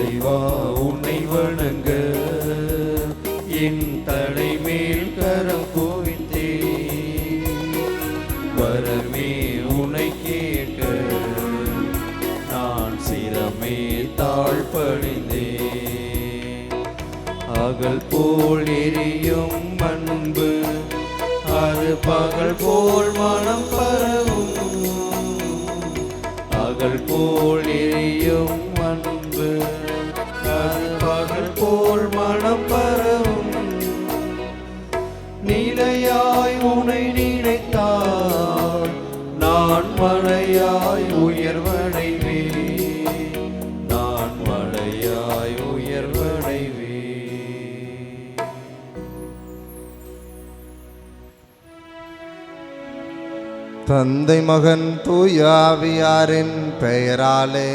இறைவா உன்னை வணங்க என் தலைமேல் கரம் குவித்தே, வரமே உன்னை கேட்க நான் சிரமே தாழ்பணிந்தே. அகல் போல் எரியும் அன்பு அது பகல் போல் மனம் பரவும், அகல் போல் எரியும் அன்பு அது பகல் போல் மனம் பரவும். நிலையாய் உனை நினைத்தால் நான் மழையாய் உயர்வடைவே, நான் மழையாய் உயர்வடைவே. தந்தை மகன் தூய ஆவியாரின் பெயராலே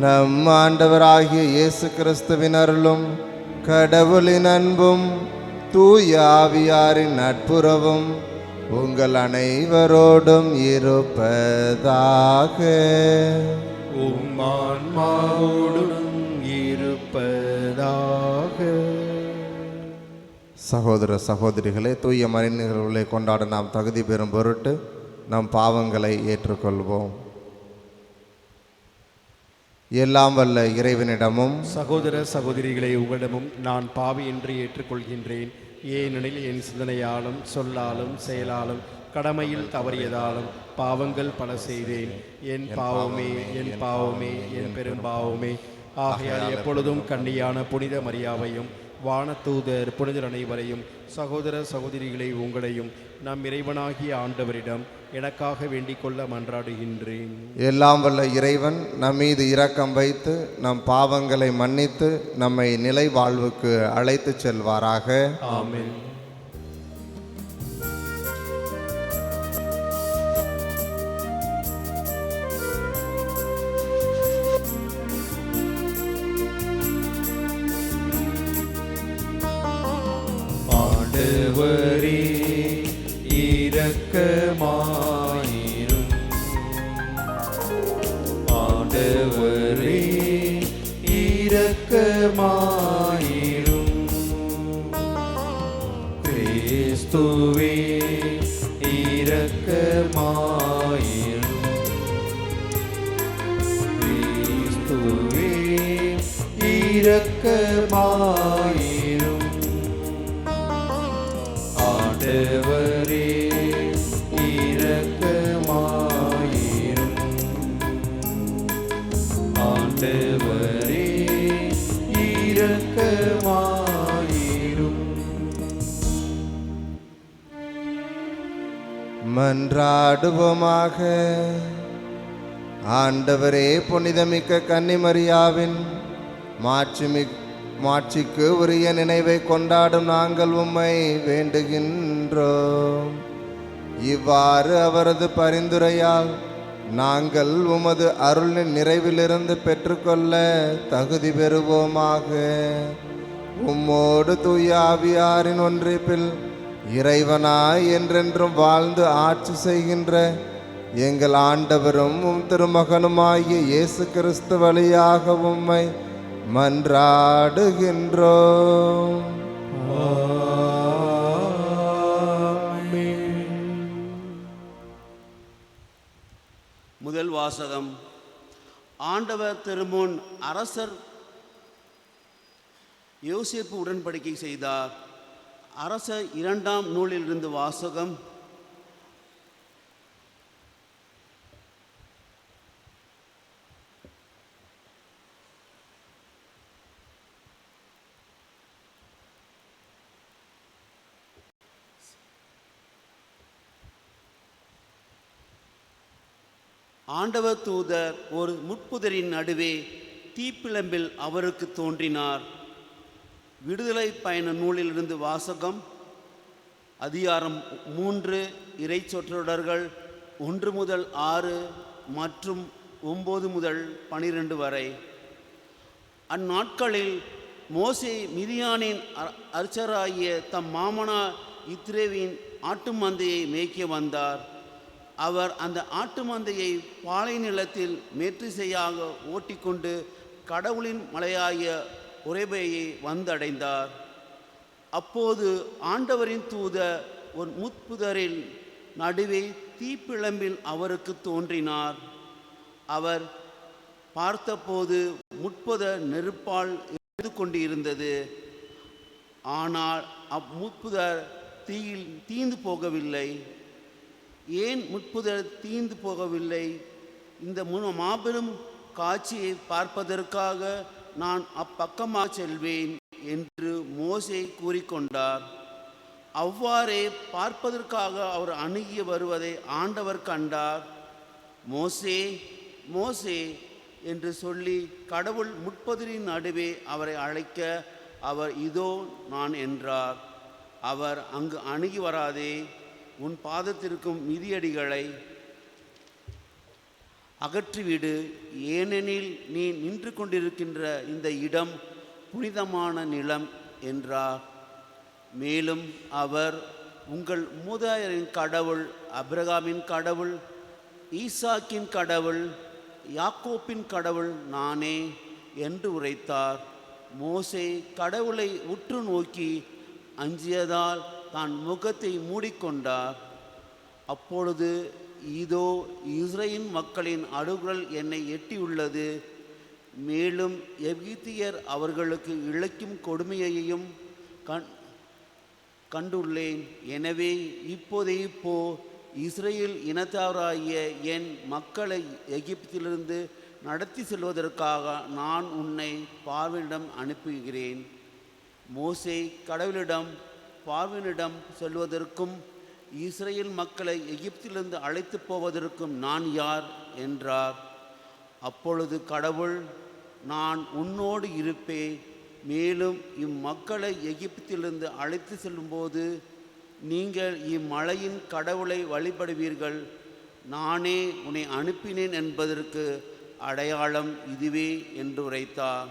நம் ஆண்டவராகிய இயேசு கிறிஸ்துவின் அருளும் கடவுளின் அன்பும் தூய ஆவியாரின் நட்புறவும் உங்கள் அனைவரோடும் இருப்பதாக. உம் ஆன்மாவோடும் இருப்பதாக. சகோதர சகோதரிகளே, தூய மறைநிகழ்வுகளை கொண்டாட நாம் தகுதி பெறும் பொருட்டு நம் பாவங்களை ஏற்றுக்கொள்வோம். எல்லாம் வல்ல இறைவனிடமும் சகோதர சகோதரிகளை உங்களிடமும் நான் பாவி என்று ஏற்றுக்கொள்கின்றேன். ஏனெனில் என் சிந்தனையாலும் சொல்லாலும் செயலாலும் கடமையில் தவறியதாலும் பாவங்கள் பல செய்தேன். என் பாவமே என் பாவமே என் பெரும்பாவமே. ஆகையால் எப்பொழுதும் கன்னியான புனித மரியாவையும் வானதூதர் புனிதர் அனைவரையும் சகோதர சகோதரிகளை உங்களையும் நம் இறைவனாகிய ஆண்டவரிடம் எனக்காக வேண்டிக் கொள்ள மன்றாடுகின்றேன். எல்லாம் வல்ல இறைவன் நம் மீது இரக்கம் வைத்து நம் பாவங்களை மன்னித்து நம்மை நிலை வாழ்வுக்கு அழைத்து செல்வாராக. ஆமென். ஆண்டவரே இரக்கமாயிரும், ஆண்டவரே இரக்கமாயிரும். கிறிஸ்துவே இரக்கமாயிரும், கிறிஸ்துவே இரக்கமாயிரும். ஆண்டவரே இரக்கமாயிரும், ஆண்டவரே இரக்கமாயிரும். மன்றாடுவோமாக. ஆண்டவரே, புனிதமிக்க கன்னிமரியாவின் மாட்சிக்கு உரிய நினைவை கொண்டாடும் நாங்கள் உம்மை வேண்டுகின்றோம். இவ்வாறு அவரது பரிந்துரையால் நாங்கள் உமது அருளின் நிறைவிலிருந்து பெற்றுக்கொள்ள தகுதி பெறுவோமாக. உம்மோடு தூய ஆவியாரின் ஒன்றிப்பில் இறைவனாய் என்றென்றும் வாழ்ந்து ஆட்சி செய்கின்ற எங்கள் ஆண்டவரும் உம் திருமகனுமாகிய இயேசு கிறிஸ்து வழியாக உம்மை மன்றாடுகின்றோம். முதல் வாசகம். ஆண்டவர் திருமுன் அரசர் யோசேப்பு உடன்படிக்கை செய்தார். அரசர் 2ஆம் நூலிலிருந்து வாசகம். ஆண்டவர் தூதர் ஒரு முட்புதரின் நடுவே தீப்பிழம்பில் அவருக்கு தோன்றினார். விடுதலை பயண நூலிலிருந்து வாசகம். அதிகாரம் 3 இறை சொற்றொடர்கள் 1 முதல் 6 மற்றும் 9 முதல் 12 வரை. அந்நாட்களில் மோசே மிதியானின் அர்ச்சராகிய தம் மாமனார் இத்ரேவின் ஆட்டு மந்தையை மேய்க்க வந்தார். அவர் அந்த ஆட்டு மந்தையை பாலை நிலத்தில் மேற்றிசையாக ஓட்டிக்கொண்டு கடவுளின் மலையாகிய ஒரேபையை வந்தடைந்தார். அப்போது ஆண்டவரின் தூதர் ஒரு முட்புதரில் நடுவே தீப்பிழம்பில் அவருக்கு தோன்றினார். அவர் பார்த்தபோது முட்புதர் நெருப்பால் எரிந்து கொண்டிருந்தது. ஆனால் அம்முட்புதர் தீயில் தீந்து போகவில்லை. ஏன் முட்புதர் தீந்து போகவில்லை? இந்த மாபெரும் காட்சியை பார்ப்பதற்காக நான் அப்பக்கமாக செல்வேன் என்று மோசே கூறிக்கொண்டார். அவ்வாறே பார்ப்பதற்காக அவர் அணுகி வருவதை ஆண்டவர் கண்டார். மோசே, மோசே என்று சொல்லி கடவுள் முட்புதரின் நடுவே அவரை அழைக்க அவர் இதோ நான் என்றார். அவர் அங்கு அணுகி வராதே, உன் பாதத்திற்கும் மிதியடிகளை அகற்றிவிடு, ஏனெனில் நீ நின்று கொண்டிருக்கின்ற இந்த இடம் புனிதமான நிலம் என்றார். மேலும் அவர் உங்கள் மூதாதையரின் கடவுள், அபிரகாமின் கடவுள், ஈசாக்கின் கடவுள், யாக்கோப்பின் கடவுள் நானே என்று உரைத்தார். மோசே கடவுளை உற்று நோக்கி அஞ்சியதால் தான் முகத்தை மூடிக்கொண்டார். அப்பொழுது இதோ இஸ்ரேல் மக்களின் அழுகுரல் என்னை எட்டியுள்ளது. மேலும் எகிப்தியர் அவர்களுக்கு இழைக்கும் கொடுமையையும் கண்டுள்ளேன். எனவே இப்போதே போ, இஸ்ரேல் இனத்தாராகிய என் மக்களை எகிப்திலிருந்து நடத்தி செல்வதற்காக நான் உன்னை பார்வனிடம் அனுப்புகிறேன். மோசே கடவுளிடம் பார்வனிடம் செல்வதற்கும் இஸ்ரேல் மக்களை எகிப்திலிருந்து அழைத்து போவதற்கும் நான் யார் என்றார். அப்பொழுது கடவுள், நான் உன்னோடு இருப்பேன். மேலும் இம்மக்களை எகிப்திலிருந்து அழைத்து செல்லும்போது நீங்கள் இம்மலையின் கடவுளை வழிபடுவீர்கள். நானே உன்னை அனுப்பினேன் என்பதற்கு அடையாளம் இதுவே என்று உரைத்தார்.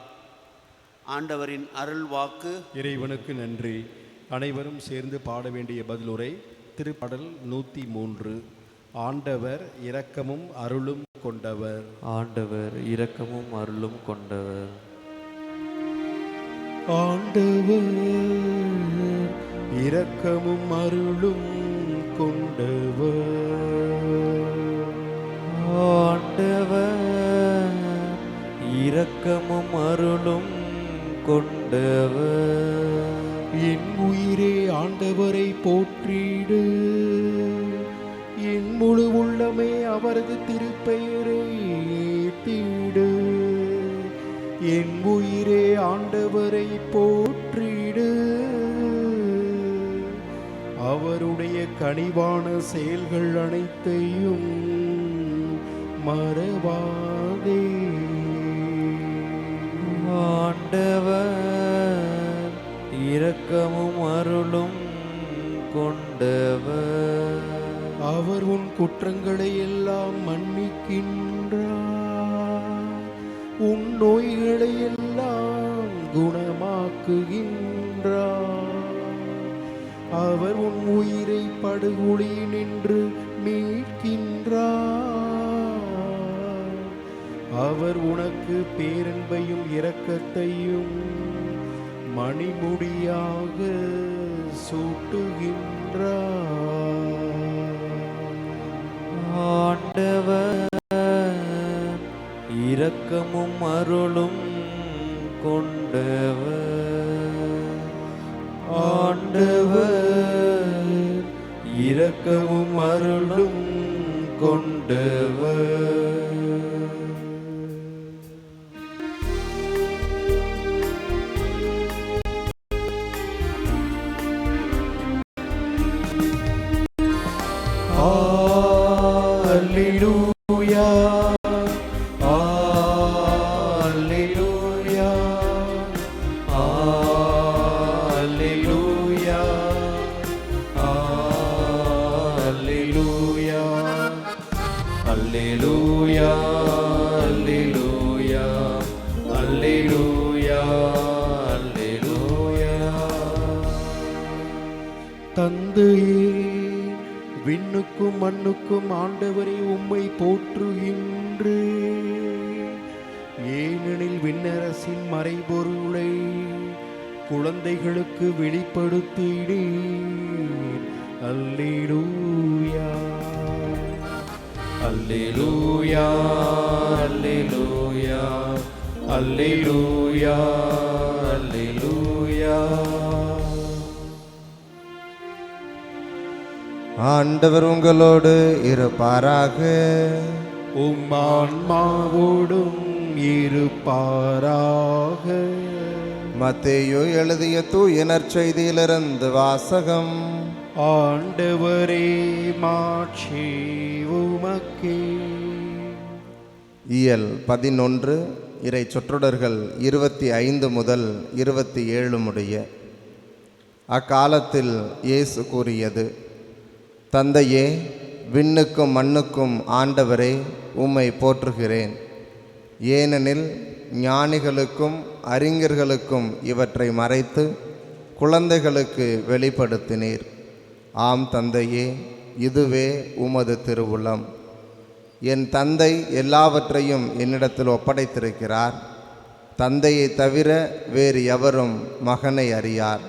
ஆண்டவரின் அருள் வாக்கு. இறைவனுக்கு நன்றி. அனைவரும் சேர்ந்து பாட வேண்டிய பதிலுரை திருப்பாடல் 103. ஆண்டவர் இரக்கமும் அருளும் கொண்டவர். ஆண்டவர் இரக்கமும் அருளும் கொண்டவர். ஆண்டவர் இரக்கமும் அருளும் கொண்டவர். ஆண்டவர் இரக்கமும் அருளும் கொண்டவர். என் உயிரே ஆண்டவரை போற்றிடு, என் முழு உள்ளமே அவரது திருப்பெயரை ஏத்திடு. என் உயிரே ஆண்டவரை போற்றிடு, அவருடைய கனிவான செயல்கள் அனைத்தையும் மறவாதே. ஆண்டவர் இரக்கமும் அருளும் கொண்டவர். அவர் உன் குற்றங்களை எல்லாம் மன்னிக்கின்றார், உன் நோய்களை எல்லாம் குணமாக்குகின்றார். அவர் உன் உயிரை படுகொலியில் நின்று மீட்கின்றார். அவர் உனக்கு பேரன்பையும் இரக்கத்தையும் மணிமுடியாக சூட்டுகின்றார். ஆண்டவர் இரக்கமும் அருளும் கொண்டவர். ஆண்டவர் இரக்கமும் அருளும் கொண்டவர். Alleluia, Alleluia, Alleluia, Alleluia, Alleluia, Alleluia, Alleluia, Alleluia. தந்தையே, விண்ணுக்கும் மண்ணுக்கும் ஆண்டவரை உம்மை போற்றுகின்றேன். ஏனெனில் விண்ணரசின் மறைபொருளை குழந்தைகளுக்கு வெளிப்படுத்தினீர். அல்லேலூயா அல்லேலூயா அல்லேலூயா அல்லேலூயா அல்லேலூயா. ஆண்டவர் உங்களோடு இருப்பாராக. உம் ஆன்மாவோடும் இருப்பாராக. மத்தேயு எழுதிய தூய நற்செய்தியிலிருந்து வாசகம். ஆண்டவரே மாட்சி உமக்கே. இயல் 11 இறை சொற்றொடர்கள் 25 முதல் 27 முடிய. அக்காலத்தில் இயேசு கூறியது: தந்தையே, விண்ணுக்கும் மண்ணுக்கும் ஆண்டவரே, உம்மை போற்றுகிறேன். ஏனெனில் ஞானிகளுக்கும் அறிஞர்களுக்கும் இவற்றை மறைத்து குழந்தைகளுக்கு வெளிப்படுத்தினீர். ஆம் தந்தையே, இதுவே உமது திருவுளம். என் தந்தை எல்லாவற்றையும் என்னிடத்தில் ஒப்படைத்திருக்கிறார். தந்தையை தவிர வேறு எவரும் மகனை அறியார்.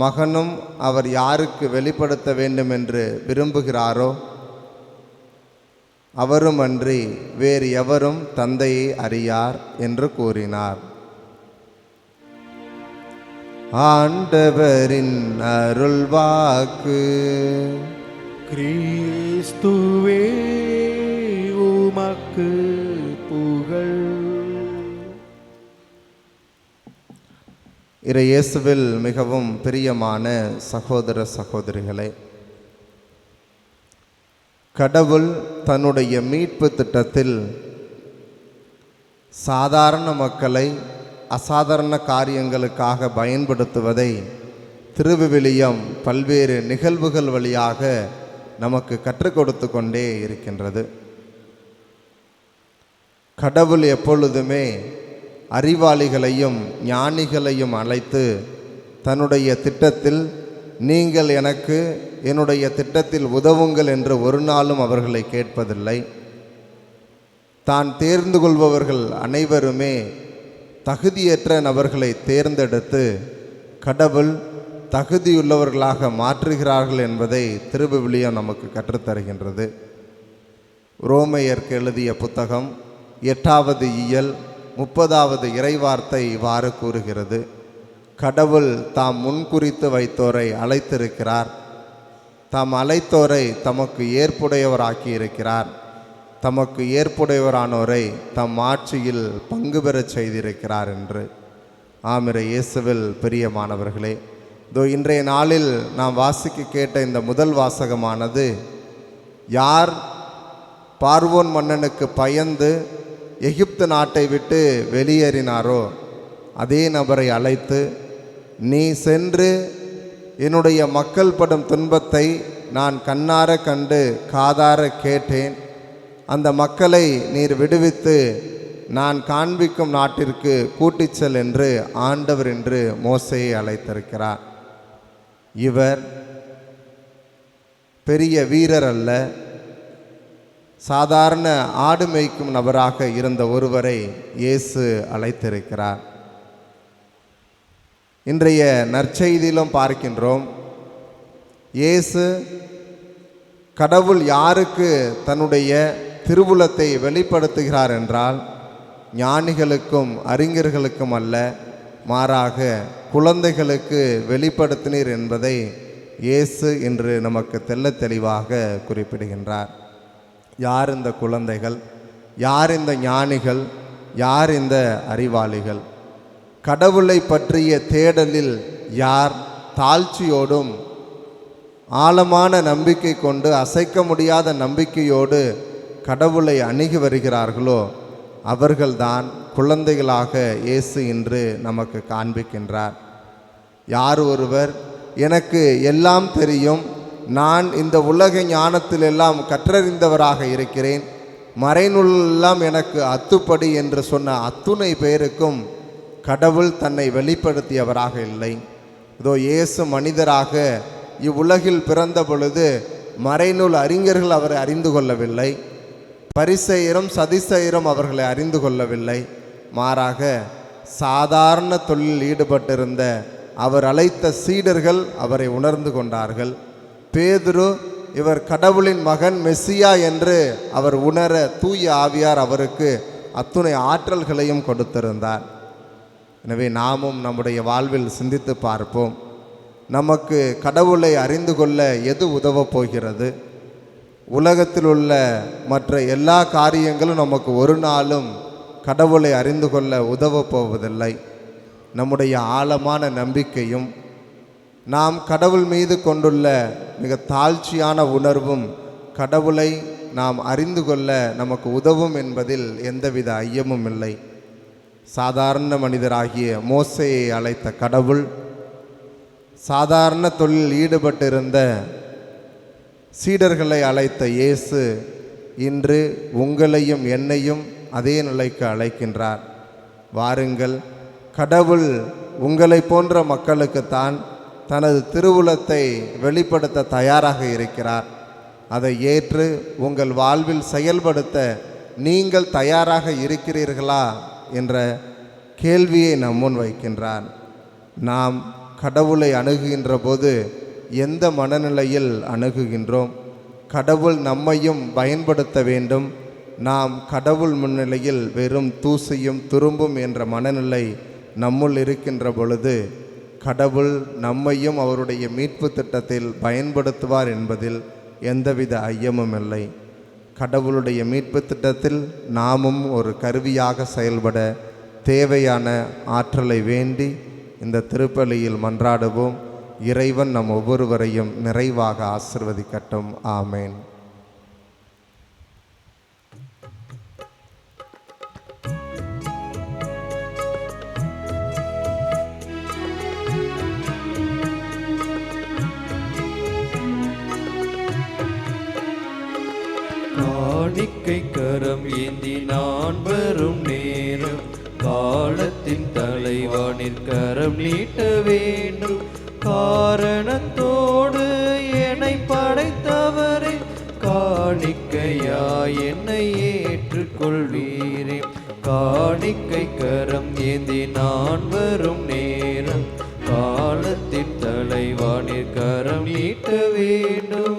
மகனும் அவர் யாருக்கு வெளிப்படுத்த வேண்டும் என்று விரும்புகிறாரோ அவரும் அன்றி வேறு எவரும் தந்தையை அறியார் என்று கூறினார். ஆண்டவரின் அருள்வாக்கு. கிறிஸ்துவே உமக்கு புகழ். இயேசுவில் மிகவும் பிரியமான சகோதர சகோதரிகளே, கடவுள் தன்னுடைய மீட்பு திட்டத்தில் சாதாரண மக்களை அசாதாரண காரியங்களுக்காக பயன்படுத்துவதை திருவிவிலியம் பல்வேறு நிகழ்வுகள் வழியாக நமக்கு கற்றுக் கொடுத்து கொண்டே இருக்கின்றது. கடவுள் எப்பொழுதுமே அறிவாளிகளையும் ஞானிகளையும் அழைத்து தன்னுடைய திட்டத்தில் நீங்கள் எனக்கு என்னுடைய திட்டத்தில் உதவுங்கள் என்று ஒரு நாளும் அவர்களை கேட்பதில்லை. தான் தேர்ந்து கொள்பவர்கள் அனைவருமே தகுதியற்ற நபர்களை தேர்ந்தெடுத்து கடவுள் தகுதியுள்ளவர்களாக மாற்றுகிறார்கள் என்பதை திருவிவிலியம் நமக்கு கற்றுத்தருகின்றது. ரோமையருக்கு எழுதிய புத்தகம் 8வது இயல் 30வது இறைவார்த்தை இவ்வாறு கூறுகிறது: கடவுள் தாம் முன்குறித்து வைத்தோரை அழைத்திருக்கிறார். தாம் அழைத்தோரை தமக்கு ஏற்புடையவராக்கி இருக்கிறார். தமக்கு ஏற்புடையவரானோரை தம் ஆட்சியில் பங்கு பெறச் செய்திருக்கிறார் என்று. ஆமிரை இயேசுவில் பிரியமானவர்களே, இன்றைய நாளில் நாம் வாசிக்க கேட்ட இந்த முதல் வாசகமானது யார் பார்வோன் மன்னனுக்கு பயந்து எகிப்து நாட்டை விட்டு வெளியேறினாரோ அதே நபரை அழைத்து, நீ சென்று என்னுடைய மக்கள் படும் துன்பத்தை நான் கண்ணார கண்டு காதார கேட்டேன். அந்த மக்களை நீர் விடுவித்து நான் காண்பிக்கும் நாட்டிற்கு கூட்டிச் செல் என்று ஆண்டவர் என்று மோசேயை அழைத்திருக்கிறார். இவர் பெரிய வீரர் அல்ல, சாதாரண ஆடு மேய்க்கும் நபராக இருந்த ஒருவரை இயேசு அழைத்திருக்கிறார். இன்றைய நற்செய்தியிலும் பார்க்கின்றோம், இயேசு கடவுள் யாருக்கு தன்னுடைய திருவுளத்தை வெளிப்படுத்துகிறார் என்றால் ஞானிகளுக்கும் அறிஞர்களுக்கும் அல்ல, மாறாக குழந்தைகளுக்கு வெளிப்படுத்தினீர் என்பதை இயேசு இன்று நமக்கு தெள்ளத் தெளிவாக குறிப்பிடுகின்றார். யார் இந்த குழந்தைகள்? யார் இந்த ஞானிகள்? யார் இந்த அறிவாளிகள்? கடவுளை பற்றிய தேடலில் யார் தாழ்ச்சியோடும் ஆழமான நம்பிக்கை கொண்டு அசைக்க முடியாத நம்பிக்கையோடு கடவுளை அணுகி வருகிறார்களோ அவர்கள்தான் குழந்தைகளாக இயேசு இன்று நமக்கு காண்பிக்கின்றார். யார் ஒருவர் எனக்கு எல்லாம் தெரியும், நான் இந்த உலக ஞானத்திலெல்லாம் கற்றறிந்தவராக இருக்கிறேன், மறைநூலெல்லாம் எனக்கு அத்துப்படி என்று சொன்ன அத்துணை பேருக்கும் கடவுள் தன்னை வெளிப்படுத்தியவராக இல்லை. இதோ இயேசு மனிதராக இவ்வுலகில் பிறந்த பொழுது மறைநூல் அறிஞர்கள் அவரை அறிந்து கொள்ளவில்லை. பரிசேயரும் சதிசேயரும் அவர்களை அறிந்து கொள்ளவில்லை. மாறாக சாதாரண தொழிலில் ஈடுபட்டிருந்த அவர் அழைத்த சீடர்கள் அவரை உணர்ந்து கொண்டார்கள். பேதுரு இவர் கடவுளின் மகன் மெஸ்ஸியா என்று அவர் உணர தூய ஆவியார் அவருக்கு அத்துணை ஆற்றல்களையும் கொடுத்திருந்தார். எனவே நாமும் நம்முடைய வாழ்வில் சிந்தித்து பார்ப்போம். நமக்கு கடவுளை அறிந்து கொள்ள எது உதவப் போகிறது? உலகத்தில் உள்ள மற்ற எல்லா காரியங்களும் நமக்கு ஒரு நாளும் கடவுளை அறிந்து கொள்ள உதவப் போவதில்லை. நம்முடைய ஆழமான நம்பிக்கையும் நாம் கடவுள் மீது கொண்டுள்ள மிக தாழ்ச்சியான உணர்வும் கடவுளை நாம் அறிந்து கொள்ள நமக்கு உதவும் என்பதில் எந்தவித ஐயமும் இல்லை. சாதாரண மனிதராகிய மோசேயை அழைத்த கடவுள் சாதாரண தொழிலில் ஈடுபட்டிருந்த சீடர்களை அழைத்த இயேசு இன்று உங்களையும் என்னையும் அதே நிலைக்கு அழைக்கின்றார். வாருங்கள், கடவுள் உங்களை போன்ற மக்களுக்குத்தான் தனது திருவுளத்தை வெளிப்படுத்த தயாராக இருக்கிறார். அதை ஏற்று உங்கள் வாழ்வில் செயல்படுத்த நீங்கள் தயாராக இருக்கிறீர்களா என்ற கேள்வியை நம் முன் வைக்கின்றார். நாம் கடவுளை அணுகுகின்ற போது எந்த மனநிலையில் அணுகுகின்றோம்? கடவுள் நம்மையும் பயன்படுத்த வேண்டும், நாம் கடவுள் முன்னிலையில் வெறும் தூசியும் துரும்பும் என்ற மனநிலை நம்முள் இருக்கின்ற பொழுது கடவுள் நம்மையும் அவருடைய மீட்பு திட்டத்தில் பயன்படுத்துவார் என்பதில் எந்தவித ஐயமும் இல்லை. கடவுளுடைய மீட்பு திட்டத்தில் நாமும் ஒரு கருவியாக செயல்பட தேவையான ஆற்றலை வேண்டி இந்த திருப்பலியில் மன்றாடுவோம். இறைவன் நம் ஒவ்வொருவரையும் நிறைவாக ஆசிர்வதிக்கட்டும். ஆமேன். காணிக்கை கரம் ஏந்தி நான் வரும் நேரம் காலத்தின் தலைவானிற் கரம் நீட்ட வேண்டும். காரணத்தோடு என்னை படைத்தவரே, காணிக்கையாய் என்னை ஏற்றுக்கொள்வீரே. காணிக்கை கரம் ஏந்தி நான் வரும் நேரம் காலத்தின் தலைவானிற் கரம் நீட்ட வேண்டும்.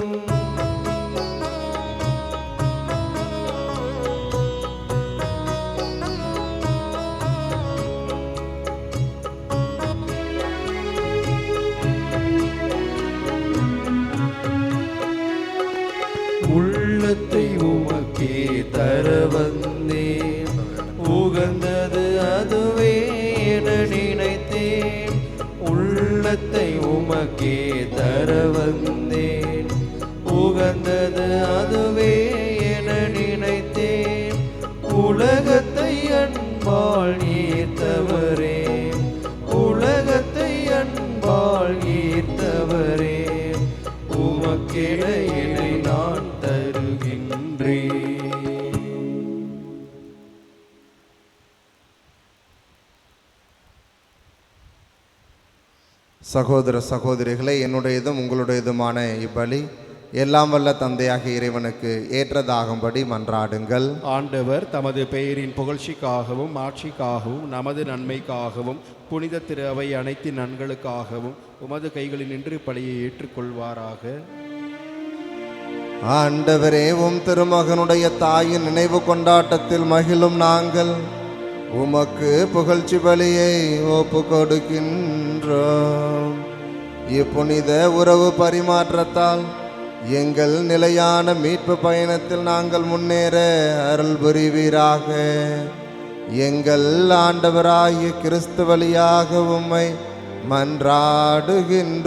உள்ளத்தை உமக்கே தர வந்தேன், உகந்தது அதுவே என நினைத்தேன். உள்ளத்தை உமக்கே தர வந்தேன், உகந்தது அதுவே என நினைத்தேன். உலகத்தை அன்பால் ஈர்த்தவரே, உலகத்தை அன்பால் ஈர்த்தவரே, உமக்கென என்னை நான் தருகின்றேன். சகோதர சகோதரிகளே, என்னுடையதும் உங்களுடையதுமான இப்பலி எல்லாம் வல்ல தந்தையாக இறைவனுக்கு ஏற்றதாகும்படி மன்றாடுங்கள். ஆண்டவர் தமது பெயரின் புகழ்ச்சிக்காகவும் ஆட்சிக்காகவும் நமது நன்மைக்காகவும் புனித திரு அவை அனைத்து நன்களுக்காகவும் உமது கைகளில் நின்று பலியை ஏற்றுக்கொள்வாராக. ஆண்டவரே, உம் திருமகனுடைய தாயின் நினைவு கொண்டாட்டத்தில் மகிழும் நாங்கள் உமக்கு புகழ்ச்சி பலியை ஒப்பு கொடுக்கின்றோம். இப்புனித உறவு பரிமாற்றத்தால் எங்கள் நிலையான மீட்பு பயணத்தில் நாங்கள் முன்னேற அருள் புரிவீராக. எங்கள் ஆண்டவராகிய கிறிஸ்து வழியாக உம்மை மன்றாடுகின்றோம்.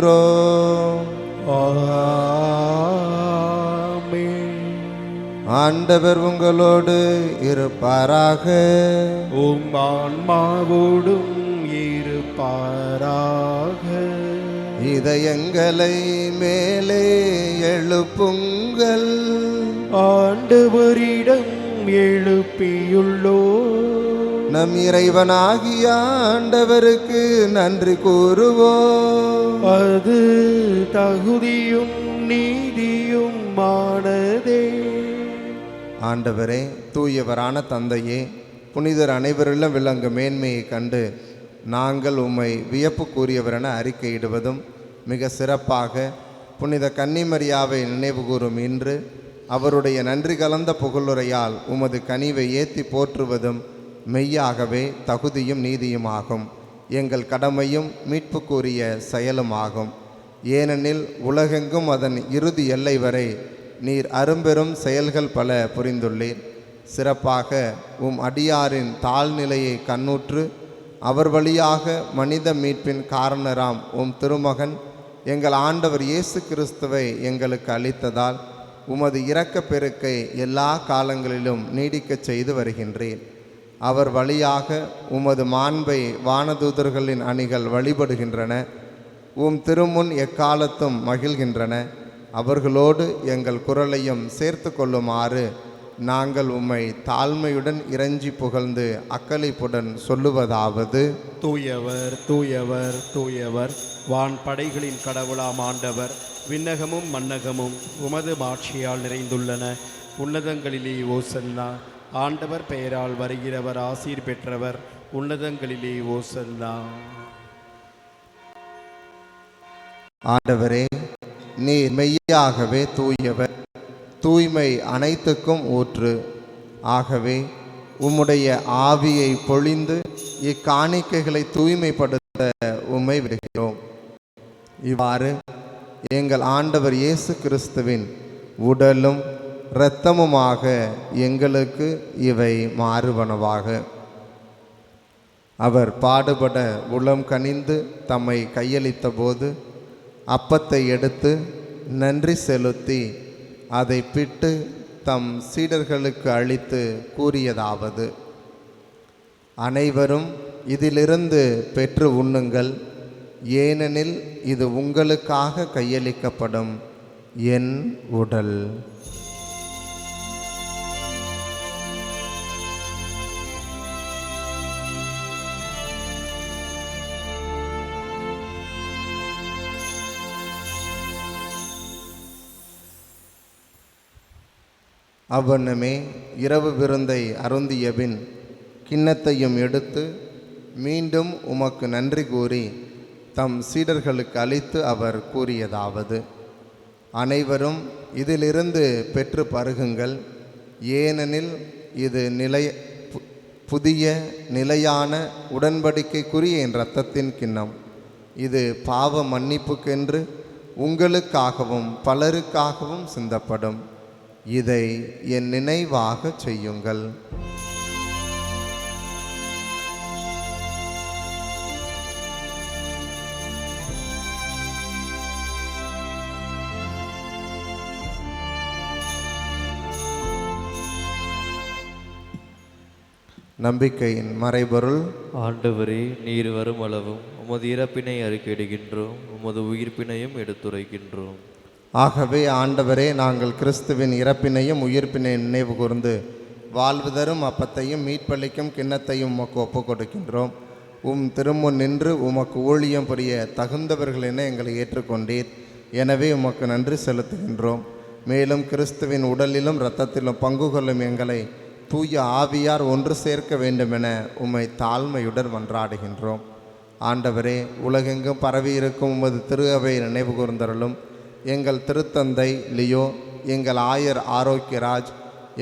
ஆண்டவர் உங்களோடு இருப்பாராக. உம் ஆன்மாவோடும் இருப்பாராக. இதயங்களை மேலே எழுப்புங்கள், ஆண்டவரிடம் எழுப்பியுள்ளோ. நம் இறைவனாகிய ஆண்டவருக்கு நன்றி கூறுவோம். அது தகுதியும் நீதியும் மானதே. ஆண்டவரே, தூயவரான தந்தையே, புனிதர் அனைவரிலும் விளங்கும் மேன்மையை கண்டு நாங்கள் உம்மை வியப்புக்குரியவரென அறிக்கையிடுவதும், மிக சிறப்பாக புனித கன்னிமரியாவை நினைவுகூரும் இன்று அவருடைய நன்றி கலந்த புகழுரையால் உமது கனிவை ஏற்றி போற்றுவதும் மெய்யாகவே தகுதியும் நீதியுமாகும். எங்கள் கடமையும் மீட்புக்குரிய செயலுமாகும். ஏனெனில் உலகெங்கும் அதன் இறுதி எல்லை வரை நீர் அரும்பெரும் செயல்கள் பல புரிந்துள்ளீர். சிறப்பாக உம் அடியாரின் தாழ்நிலையை கண்ணுற்று அவர் வழியாக மனித மீட்பின் காரணராம் உம் திருமகன் எங்கள் ஆண்டவர் இயேசு கிறிஸ்துவை எங்களுக்கு அளித்ததால் உமது இரக்கப் பெருக்கை எல்லா காலங்களிலும் நீடிக்கச் செய்து வருகின்றேன். அவர் வழியாக உமது மாண்பை வானதூதர்களின் அணிகள் வழிபடுகின்றன. உம் திருமுன் எக்காலத்தும் மகிழ்கின்றன. அவர்களோடு எங்கள் குரலையும் சேர்த்து கொள்ளுமாறு நாங்கள் உம்மை தாழ்மையுடன் இறைஞ்சி புகழ்ந்து அக்களிப்புடன் சொல்லுவதாவது: தூயவர் தூயவர் தூயவர், வான் படைகளின் கடவுளாம் ஆண்டவர். விண்ணகமும் மன்னகமும் உமது மாட்சியால் நிறைந்துள்ளன. உன்னதங்களிலே ஓசன்னா. ஆண்டவர் பெயரால் வருகிறவர் ஆசீர் பெற்றவர். உன்னதங்களிலே ஓசன்னா. ஆண்டவரே, நீர் மெய்யாகவே தூயவர், தூய்மை அனைத்துக்கும் ஊற்று. ஆகவே உம்முடைய ஆவியை பொழிந்து இக்காணிக்கைகளை தூய்மைப்படுத்த உம்மை விடுகிறோம். இவ்வாறு எங்கள் ஆண்டவர் இயேசு கிறிஸ்துவின் உடலும் இரத்தமுமாக எங்களுக்கு இவை மாறுவனவாக. அவர் பாடுபட உளம் கனிந்து தம்மை கையளித்த போது அப்பத்தை எடுத்து நன்றி செலுத்தி அதை பிட்டு தம் சீடர்களுக்கு அளித்து கூறியதாவது: அனைவரும் இதிலிருந்து பெற்று உண்ணுங்கள், ஏனெனில் இது உங்களுக்காக கையளிக்கப்படும் என் உடல். அவ்வண்ணமே இரவு விருந்தை அருந்தியபின் கிண்ணத்தையும் எடுத்து மீண்டும் உமக்கு நன்றி கூறி தம் சீடர்களுக்கு அளித்து அவர் கூறியதாவது: அனைவரும் இதிலிருந்து பெற்று பருகுங்கள், ஏனெனில் இது புதிய நிலையான உடன்படிக்கைக்குரிய என் இரத்தத்தின் கிண்ணம். இது பாவ மன்னிப்புக்கென்று உங்களுக்காகவும் பலருக்காகவும் சிந்தப்படும். இதை என் நினைவாக செய்யுங்கள். நம்பிக்கையின் மறைபொருள். ஆண்டவரே, நீர் வரும் அளவும் உமது இறப்பினை அறிக்கையிடுகின்றோம், உமது உயிர்ப்பினையும் எடுத்துரைக்கின்றோம். ஆகவே ஆண்டவரே, நாங்கள் கிறிஸ்துவின் இறப்பினையும் உயிர்ப்பினையும் நினைவு கூர்ந்து வாழ்வு தரும் அப்பத்தையும் மீட்பளிக்கும் கிண்ணத்தையும் உமக்கு ஒப்புக் கொடுக்கின்றோம். உம் திருமுன் நின்று உமக்கு ஊழியம் புரிய தகுந்தவர்கள் என எங்களை ஏற்றுக்கொண்டீர். எனவே உமக்கு நன்றி செலுத்துகின்றோம். மேலும் கிறிஸ்துவின் உடலிலும் இரத்தத்திலும் பங்கு கொள்ளும் எங்களை தூய ஆவியார் ஒன்று சேர்க்க வேண்டுமென உம்மை தாழ்மையுடன் மன்றாடுகின்றோம். ஆண்டவரே, உலகெங்கும் பரவியிருக்கும் உமது திரு அவை நினைவு கூர்ந்தருளும். எங்கள் திருத்தந்தை லியோ, எங்கள் ஆயர் ஆரோக்கியராஜ்,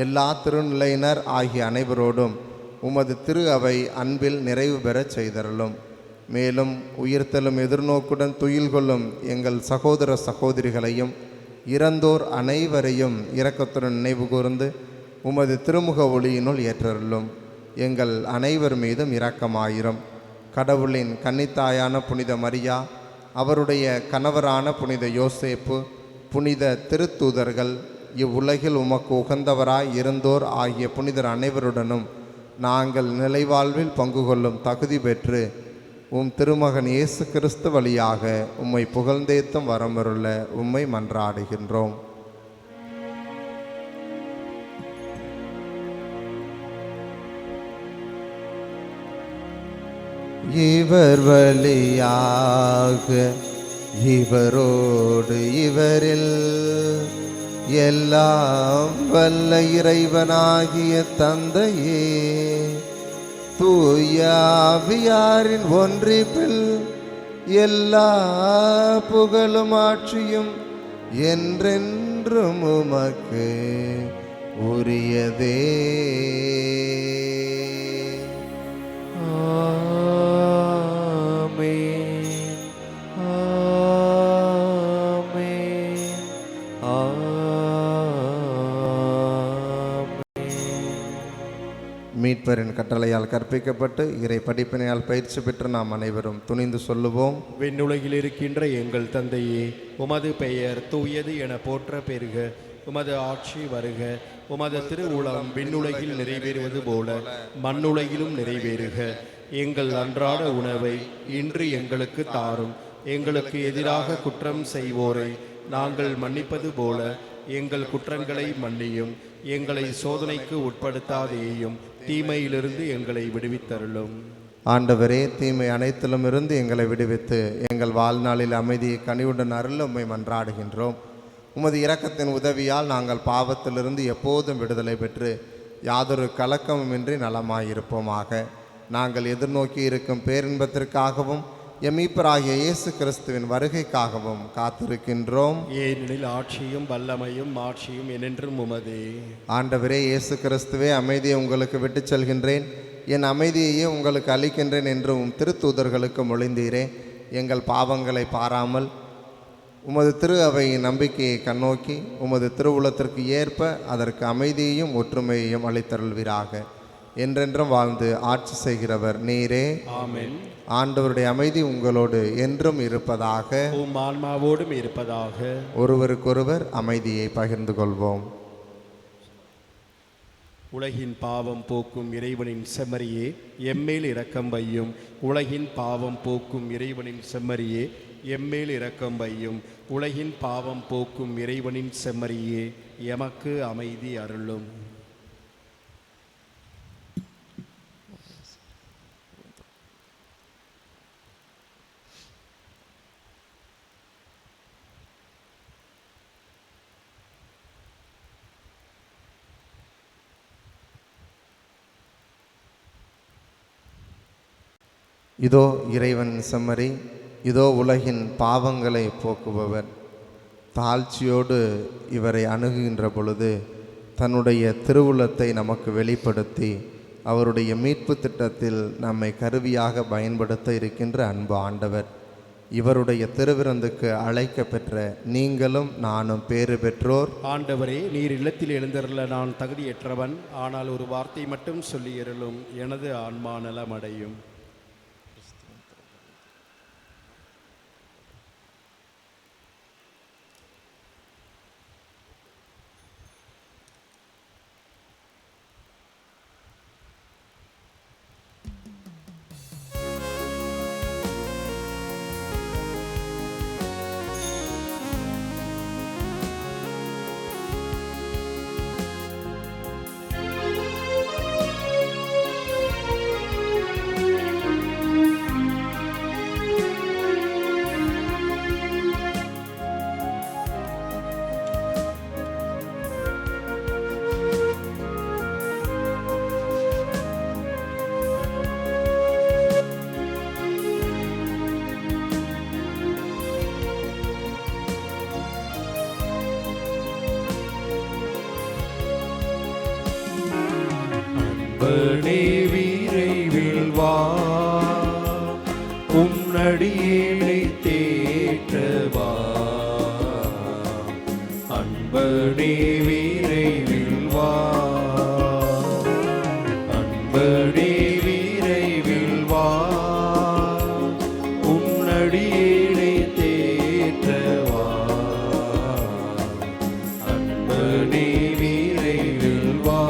எல்லா திருநிலையினர் ஆகிய அனைவரோடும் உமது திரு அவை அன்பில் நிறைவு பெறச் செய்தருளும். மேலும் உயிர்த்தலும் எதிர்நோக்குடன் துயில் கொள்ளும் எங்கள் சகோதர சகோதரிகளையும் இறந்தோர் அனைவரையும் இரக்கத்துடன் நினைவு கூர்ந்து உமது திருமுக ஒளியினுள் ஏற்றருளும். எங்கள் அனைவர் மீதும் இரக்கமாயிரும். கடவுளின் கன்னித்தாயான புனித மரியா, அவருடைய கணவரான புனித யோசேப்பு, புனித திருத்தூதர்கள், இவ்வுலகில் உமக்கு உகந்தவராய் இருந்தோர் ஆகிய புனிதர் அனைவருடனும் நாங்கள் நிலைவாழ்வில் பங்கு கொள்ளும் தகுதி பெற்று உம் திருமகன் இயேசு கிறிஸ்து வழியாக உம்மை புகழ்ந்தேத்தும் வரமருள உம்மை மன்றாடுகின்றோம். இவர் வழியாக இவரோடு இவரில் எல்லாம் வல்ல இறைவனாகிய தந்தையே, தூய ஆவியாரின் ஒன்றிப்பில் எல்லா புகழும் ஆட்சியும் என்றென்றும் உமக்கு உரியதே. மீட்பரின் கட்டளையால் கற்பிக்கப்பட்டு இறை படிப்பினையால் பயிற்சி பெற்று நாம் அனைவரும் துணிந்து சொல்லுவோம். விண்ணுலகில் இருக்கின்ற எங்கள் தந்தையே, உமது பெயர் தூயது என போற்ற பெறுக. உமது ஆட்சி வருக. உமது திருவுளம் விண்ணுலகில் நிறைவேறுவது போல மண்ணுலகிலும் நிறைவேறுக. எங்கள் அன்றாட உணவை இன்று எங்களுக்கு தாரும். எங்களுக்கு எதிராக குற்றம் செய்வோரை நாங்கள் மன்னிப்பது போல எங்கள் குற்றங்களை மன்னியும். எங்களை சோதனைக்கு உட்படுத்தாதேயும், தீமையிலிருந்து எங்களை விடுவித்தருளும். ஆண்டவரே, தீமை அனைத்திலும் இருந்து எங்களை விடுவித்து எங்கள் வாழ்நாளில் அமைதியை கனிவுடன் அருள் உம்மை மன்றாடுகின்றோம். உமது இரக்கத்தின் உதவியால் நாங்கள் பாவத்திலிருந்து எப்போதும் விடுதலை பெற்று யாதொரு கலக்கமுமின்றி நலமாயிருப்போமாக. நாங்கள் எதிர்நோக்கி இருக்கும் பேரின்பத்திற்காகவும் எமீப்பராகிய இயேசு கிறிஸ்துவின் வருகைக்காகவும் காத்திருக்கின்றோம். ஏனெனில் ஆட்சியும் வல்லமையும் மாட்சியும் என்றென்றும் உமதே. ஆண்டவரே இயேசு கிறிஸ்துவே, அமைதியை உங்களுக்கு விட்டுச் செல்கின்றேன், என் அமைதியையே உங்களுக்கு அளிக்கின்றேன் என்று உம் திருத்தூதர்களுக்கு மொழிந்தீரே. எங்கள் பாவங்களை பாராமல் உமது திரு அவையின் நம்பிக்கையை கண்ணோக்கி உமது திருவுளத்திற்கு ஏற்ப அதற்கு அமைதியையும் ஒற்றுமையையும் அளித்தருள்வீராக. என்றென்றும் வாழ்ந்து ஆட்சி செய்கிறவர் நீரே. ஆமென். ஆண்டவருடைய அமைதி உங்களோடு என்றும் இருப்பதாக. உம் ஆன்மாவோடும் இருப்பதாக. ஒருவருக்கொருவர் அமைதியை பகிர்ந்து கொள்வோம். உலகின் பாவம் போக்கும் இறைவனின் செம்மறியே, எம்மேல் இரக்கம் வையும். உலகின் பாவம் போக்கும் இறைவனின் செம்மறியே, எம்மேல் இரக்கம் வையும். உலகின் பாவம் போக்கும் இறைவனின் செம்மறியே, எமக்கு அமைதி அருளும். இதோ இறைவன் செம்மறி, இதோ உலகின் பாவங்களை போக்குபவர். தாழ்ச்சியோடு இவரை அணுகுகின்ற பொழுது தன்னுடைய திருவுளத்தை நமக்கு வெளிப்படுத்தி அவருடைய மீட்பு திட்டத்தில் நம்மை கருவியாக பயன்படுத்த இருக்கின்ற அன்பு ஆண்டவர். இவருடைய திருவிருந்துக்கு அழைக்க பெற்ற நீங்களும் நானும் பேறு பெற்றோர். ஆண்டவரே, நீர் இல்லத்தில் எழுந்தருள நான் தகுதியற்றவன். ஆனால் ஒரு வார்த்தை மட்டும் சொல்லி அருளும், எனது ஆன்மா நலமடையும். அன்பனே விரைவில் வா, உன்னடியேனை தேற்றவா. அன்பனே விரைவில் வா, அன்பனே விரைவில் வா, உன்னடியேனை தேற்றவா. அன்பனே விரைவில் வா.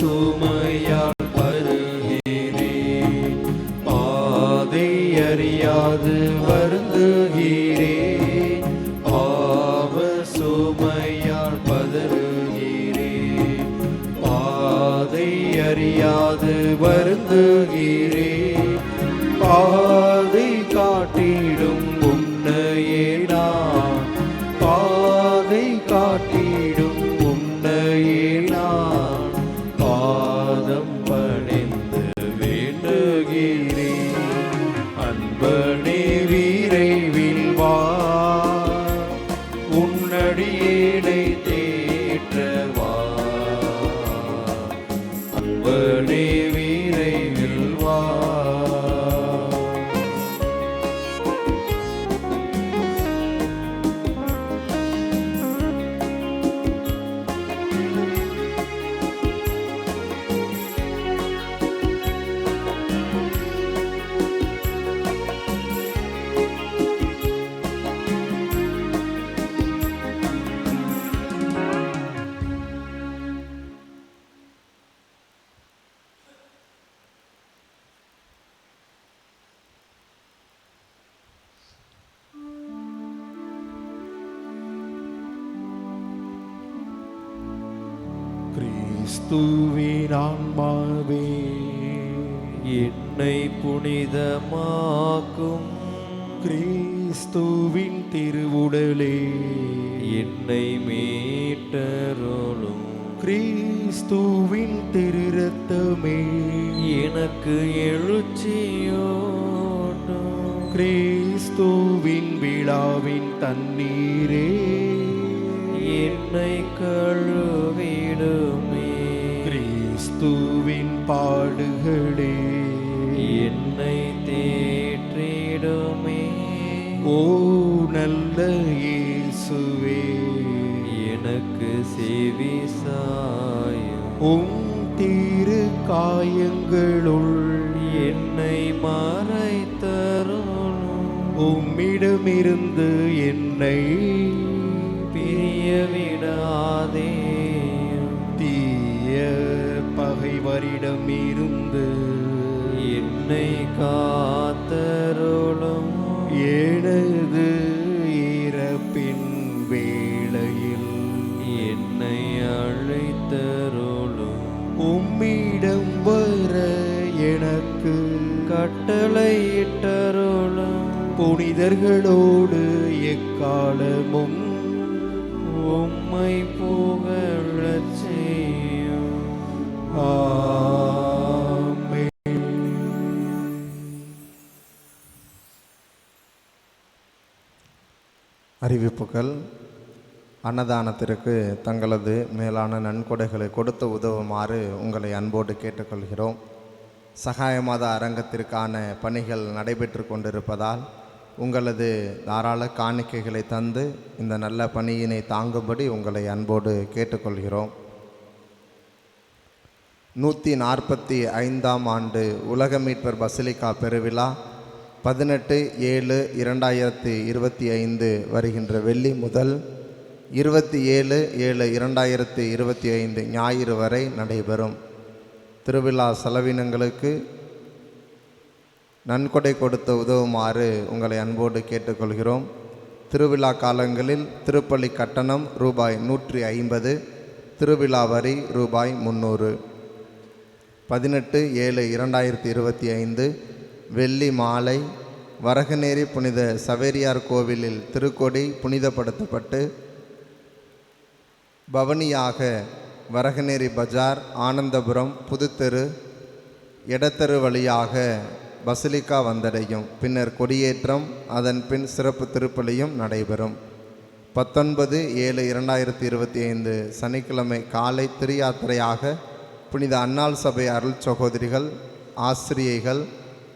சுமையால் பருகிறேன் பாதை அறியாது வருந்துகிறேன் பாவ சுமையால் பதறுகிறேன் பாதை அறியாது வருந்துகிறேன் பாதை காட்டிடும் உன்னையே நான் பாதை காட்டிடும் உன்னையே நான் பாதம் பணிந்து வேண்டுகிறேன் அன்பனே விரைவில் வா உன்னடியேனை தேற்றவா அன்பனே விரைவில் வா கிறிஸ்துவின் ஆன்மாவே என்னை புனிதமாக்கும் கிறிஸ்துவின் திருவுடலே என்னை மீட்டருளும் கிறிஸ்துவின் திரு ரத்தமே எனக்கு எழுச்சியோட்டும் கிறிஸ்துவின் விழாவின் தண்ணீரே என்னை கழுவிடுமே கிறிஸ்துவின் பாடுகளே என்னை தேற்றிடுமே ஓ நல்ல இயேசுவே எனக்கு செவி சாயும் உம் திரு காயங்களுள் என்னை மறைத்தருளும் உம்மிடமிருந்து என்னை பிரிய விடாதே தீய பகைவரிடமிருந்து என்னை காத்தருளும் எனது இறப்பின் வேளையில் என்னை அழைத்தருளும் உம்மிடம் வர எனக்கு கட்டளையிட்டருளும் புனிதர்களோடு எக்காலமும் உம்மை புகழச் செய்யும் ஆமென். அறிவிப்புகள் அன்னதானத்திற்கு தங்களது மேலான நன்கொடைகளை கொடுத்து உதவுமாறு உங்களை அன்போடு கேட்டுக்கொள்கிறோம். சகாய மாத அரங்கத்திற்கான பணிகள் நடைபெற்று கொண்டிருப்பதால் உங்களது தாராள காணிக்கைகளை தந்து இந்த நல்ல பணியினை தாங்கும்படி உங்களை அன்போடு கேட்டுக்கொள்கிறோம். 145ஆம் ஆண்டு உலக மீட்பர் பசிலிக்கா பெருவிழா 18/7/2025 வருகின்ற வெள்ளி முதல் 27/7/2025 ஞாயிறு வரை நடைபெறும். திருவிழா செலவினங்களுக்கு நன்கொடை கொடுத்து உதவுமாறு உங்களை அன்போடு கேட்டுக்கொள்கிறோம். திருவிழா காலங்களில் திருப்பலி கட்டணம் ரூபாய் 150, திருவிழா வரி ரூபாய் 300. 18/7/2025 வெள்ளி மாலை வரகநேரி புனித சவேரியார் கோவிலில் திருக்கொடி புனிதப்படுத்தப்பட்டு பவனியாக வரகநேரி பஜார், ஆனந்தபுரம், புதுத்தெரு, எடத்தெரு வழியாக பசிலிக்கா வந்தடையும். பின்னர் கொடியேற்றம், அதன் பின் சிறப்பு திருப்பலியும் நடைபெறும். 19/7/2025 சனிக்கிழமை காலை திருயாத்திரையாக புனித அன்னாள் சபை அருள் சகோதரிகள், ஆசிரியைகள்,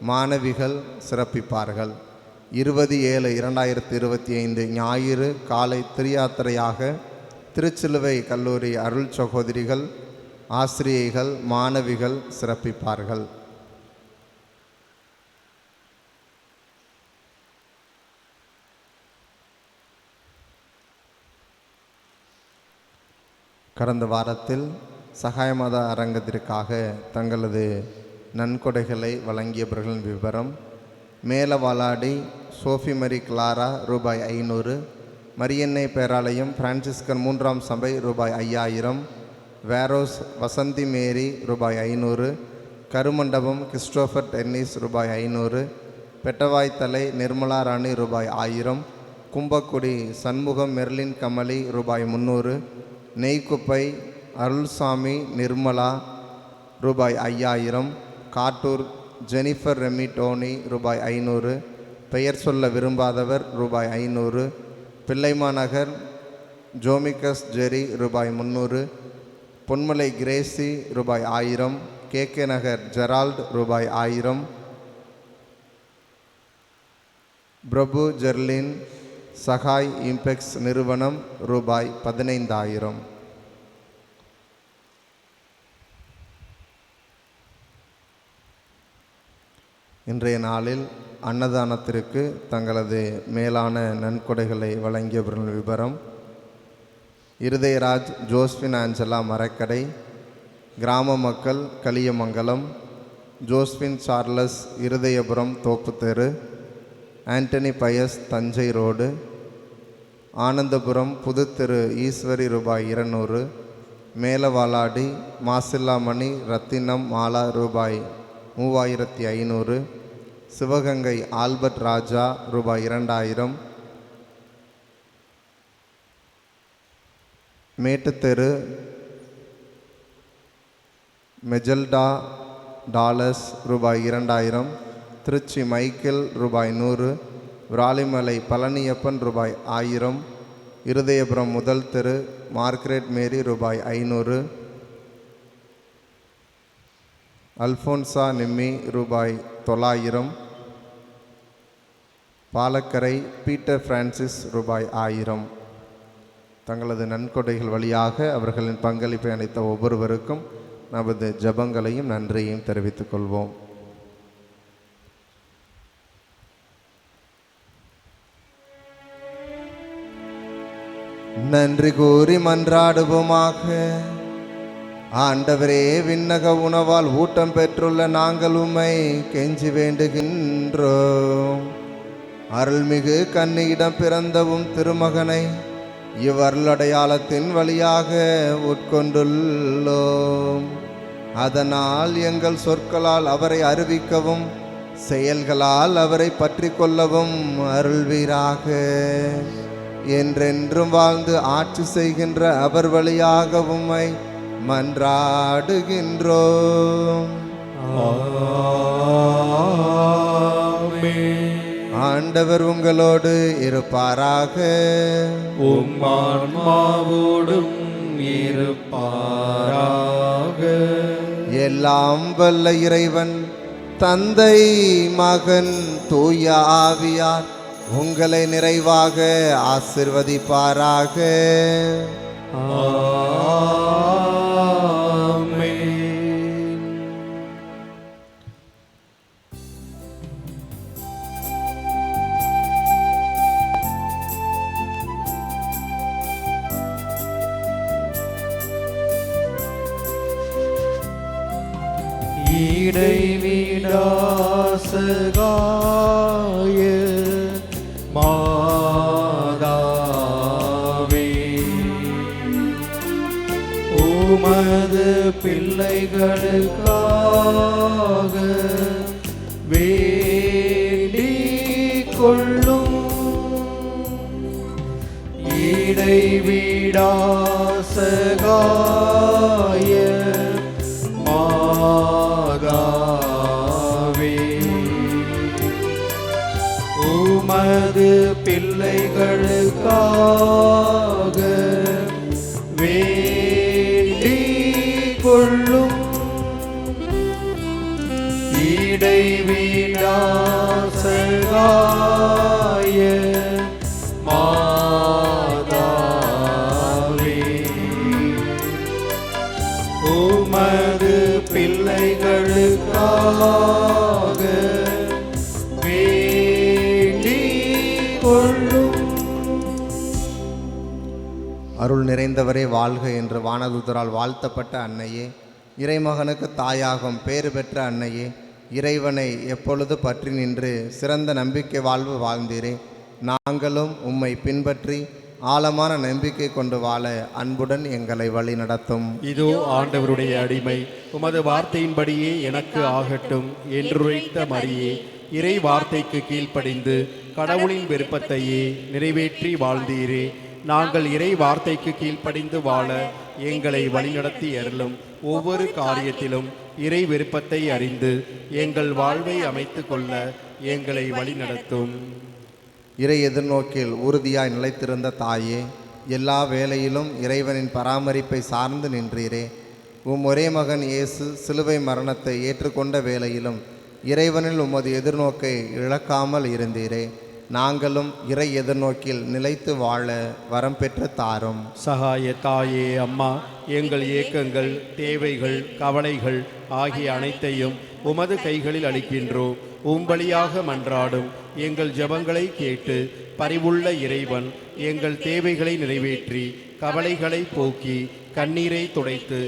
மாணவிகள் சிறப்பிப்பார்கள். 20/7/2025 ஞாயிறு காலை திருயாத்திரையாக திருச்சிலுவை கல்லூரி அருள் சகோதரிகள், ஆசிரியைகள், மாணவிகள் சிறப்பிப்பார்கள். கடந்த வாரத்தில் சகாயமத அரங்கத்திற்காக தங்களது நன்கொடைகளை வழங்கியவர்களின் விவரம்: மேலவாலாடி சோஃபி மரி கிளாரா ரூபாய் 500, மரியன்னை பேராலயம் பிரான்சிஸ்கன் 3ஆம் சபை ரூபாய் 5000, வேரோஸ் வசந்தி மேரி ரூபாய் 500, கருமண்டபம் கிறிஸ்டோபர் டென்னிஸ் ரூபாய் 500, பெட்டவாய்த்தலை நிர்மலா ராணி ரூபாய் 1000, கும்பக்குடி சண்முகம் மெர்லின் கமலி ரூபாய் 300, நெய்க்குப்பை அருள்சாமி நிர்மலா ரூபாய் 5000, காட்டூர் ஜெனிஃபர் ரெமி டோனி ரூபாய் 500, பெயர் சொல்ல விரும்பாதவர் ரூபாய் 500, பிள்ளைமாநகர் ஜோமிகஸ் ஜெரி ரூபாய் 300, பொன்மலை கிரேசி ரூபாய் 1000, KK நகர் ஜெரால்ட் ரூபாய் 1000, பிரபு ஜெர்லின் சகாய் இம்பெக்ஸ் நிறுவனம் ரூபாய் 15000. இன்றைய நாளில் அன்னதானத்திற்கு தங்களது மேலான நன்கொடைகளை வழங்கியவர்கள் விவரம்: இருதயராஜ் ஜோஸ்பின் ஆஞ்சலா மரக்கடை, கிராம மக்கள் கலியமங்கலம், ஜோஸ்பின் சார்லஸ் இருதயபுரம் தோப்பு தெரு, ஆண்டனி பயஸ் தஞ்சை ரோடு, ஆனந்தபுரம் புதுத்தெரு ஈஸ்வரி ரூபாய் 200, மேலவாலாடி மாசில்லாமணி ரத்தினம் மாலா ரூபாய் 3500, சிவகங்கை ஆல்பர்ட் ராஜா ரூபாய் 2000, மேட்டுத்தெரு மெஜல்டா டாலர்ஸ் ரூபாய் 2000, திருச்சி மைக்கேல் ரூபாய் 100, விராலிமலை பழனியப்பன் ரூபாய் 1000, இருதயபுரம் முதல் தெரு மார்க்ரெட் மேரி ரூபாய் 500, அல்ஃபோன்சா நிம்மி ரூபாய் 900, பாலக்கரை பீட்டர் பிரான்சிஸ் ரூபாய் 1000. தங்களது நன்கொடைகள் வழியாக அவர்களின் பங்களிப்பை அளித்த ஒவ்வொருவருக்கும் நமது ஜபங்களையும் நன்றியையும் தெரிவித்துக் கொள்வோம். நன்றி கூறி மன்றாடுவோமாக. ஆண்டவரே, விண்ணக உணவால் ஊட்டம் பெற்றுள்ள நாங்கள் உம்மை கெஞ்சி வேண்டுகின்றோம். அருள்மிகு கன்னியிடம் பிறந்தவும் திருமகனை இவ்வருளடையாளத்தின் வழியாக உட்கொண்டுள்ளோம். அதனால் எங்கள் சொற்களால் அவரை அறிவிக்கவும் செயல்களால் அவரை பற்றி கொள்ளவும் அருள்வீராக. என்றென்றும் வாழ்ந்து ஆட்சி செய்கின்ற அவர் வழியாக உம்மை மன்றாடுகின்றோம். ஆண்டவர் உங்களோடு இருப்பாராக. உம்மான்மாவோடும் இருப்பாராக. எல்லாம் வல்ல இறைவன் தந்தை மகன் தூய ஆவியார் உங்களை நிறைவாக ஆசிர்வதிப்பாராக. இடைவிடாசகாய மாதாவே, உமது பிள்ளைகளுக்காக வேண்டிக் கொள்ளும். இடைவிடாசகாய மாதாவே, உமது பிள்ளைகளுக்காக வேண்டிக் கொள்ளும். இடைவிடாசகாய மாதாவே, உமது பிள்ளைகளுக்காக வேண்டிக் கொள்ளும். அருள் நிறைந்தவரே வாழ்க என்று வானதூதரால் வாழ்த்தப்பட்ட அன்னையே, இறைமகனுக்கு தாயாகும் பேறு பெற்ற அன்னையே, இறைவனை எப்பொழுது பற்றி நின்று சிறந்த நம்பிக்கை வாழ்வு வாழ்ந்தீரே. நாங்களும் உம்மை பின்பற்றி ஆழமான நம்பிக்கை கொண்டு வாழ அன்புடன் எங்களை வழி நடத்தும். இதோ ஆண்டவருடைய அடிமை, உமது வார்த்தையின்படியே எனக்கு ஆகட்டும் என்றுரைத்த மரியே, இறை வார்த்தைக்கு கீழ்ப்படிந்து கடவுளின் விருப்பத்தையே நிறைவேற்றி வாழ்ந்தீரே. நாங்கள் இறை வார்த்தைக்கு கீழ்ப்படிந்து வாழ எங்களை வழிநடத்தி அருளும். ஒவ்வொரு காரியத்திலும் இறை விருப்பத்தை அறிந்து எங்கள் வாழ்வை அமைத்து கொள்ள எங்களை வழிநடத்தும். இறை எதிர்நோக்கில் உறுதியாய் நிலைத்திருந்த தாயே, எல்லா வேளையிலும் இறைவனின் பராமரிப்பை சார்ந்து நின்றீரே. ஒரே மகன் இயேசு சிலுவை மரணத்தை ஏற்றுக்கொண்ட வேளையிலும் இறைவனில் உமது எதிர்நோக்கை இழக்காமல் இருந்தீரே. நாங்களும் இறை எதிர்நோக்கில் நிலைத்து வாழ வரம் பெற்று தாரும். சகாய தாயே அம்மா, எங்கள் ஏக்கங்கள், தேவைகள், கவலைகள் ஆகிய அனைத்தையும் உமது கைகளில் அளிக்கின்றோம். உம்பலியாக மன்றாடும் எங்கள் ஜெபங்களை கேட்டு பரிவுள்ள இறைவன் எங்கள் தேவைகளை நிறைவேற்றி கவலைகளை போக்கி கண்ணீரை துடைத்து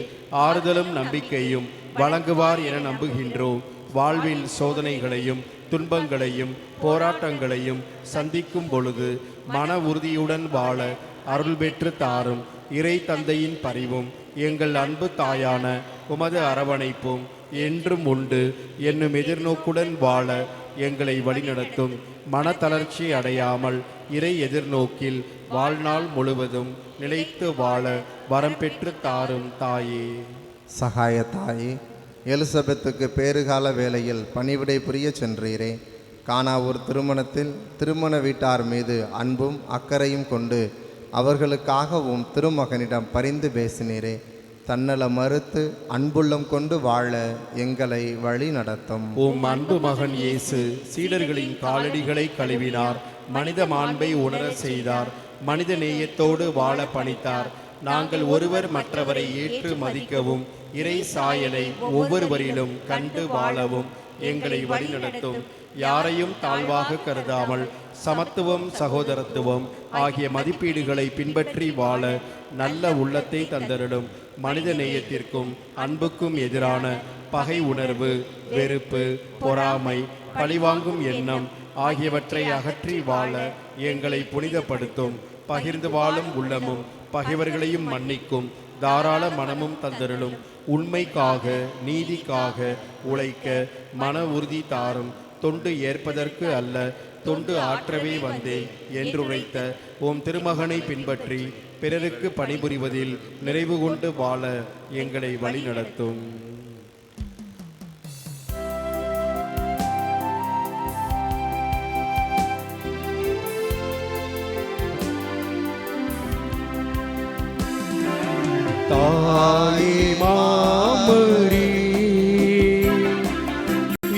ஆறுதலும் நம்பிக்கையும் வழங்குவார் என நம்புகின்றோம். வாழ்வில் சோதனைகளையும் துன்பங்களையும் போராட்டங்களையும் சந்திக்கும் பொழுது மன உறுதியுடன் வாழ அருள் பெற்று தாரும். இறை தந்தையின் பரிவும் எங்கள் அன்பு தாயான உமது அரவணைப்பும் என்றும் உண்டு என்னும் எதிர்நோக்குடன் வாழ எங்களை வழிநடத்தும். மனத்தளர்ச்சி அடையாமல் இறை எதிர்நோக்கில் வாழ்நாள் முழுவதும் நிலைத்து வாழ வரம் பெற்று தாரும் தாயே. சகாய தாயே, எலிசபெத்துக்கு பேறுகால வேளையில் பணிவிடை புரிய சென்றீரே. கானாவூர் திருமணத்தில் திருமண வீட்டார் மீது அன்பும் அக்கறையும் கொண்டு அவர்களுக்காகவும் திருமகனிடம் பரிந்து பேசினீரே. தன்னல மறுத்து அன்புள்ளம் கொண்டு வாழ எங்களை வழி நடத்தும். உம் அன்பு மகன் இயேசு சீடர்களின் காலடிகளை கழுவினார், மனித மாண்பை உணர செய்தார், மனித நேயத்தோடு வாழ பணித்தார். நாங்கள் ஒருவர் மற்றவரை ஏற்று மதிக்கவும் இறை சாயலை ஒவ்வொருவரிலும் கண்டு வாழவும் எங்களை வழிநடத்தும். யாரையும் தாழ்வாக கருதாமல் சமத்துவம், சகோதரத்துவம் ஆகிய மதிப்பீடுகளை பின்பற்றி வாழ நல்ல உள்ளத்தை தந்தருளும். மனித நேயத்திற்கும் அன்புக்கும் எதிரான பகை உணர்வு, வெறுப்பு, பொறாமை, பழிவாங்கும் எண்ணம் ஆகியவற்றை அகற்றி வாழ எங்களை புனிதப்படுத்தும். பகிர்ந்து வாழும் உள்ளமும் பகைவர்களையும் மன்னிக்கும் தாராள மனமும் தந்தருளும். உண்மைக்காக நீதிக்காக உழைக்க மன உறுதி தாரும். தொண்டு ஏற்பதற்கு அல்ல, தொண்டு ஆற்றவே வந்தேன் என்றுரைத்த உம் திருமகனை பின்பற்றி பிறருக்கு பணிபுரிவதில் நிறைவு கொண்டு வாழ எங்களை வழிநடத்தும். தாயே மாமரி,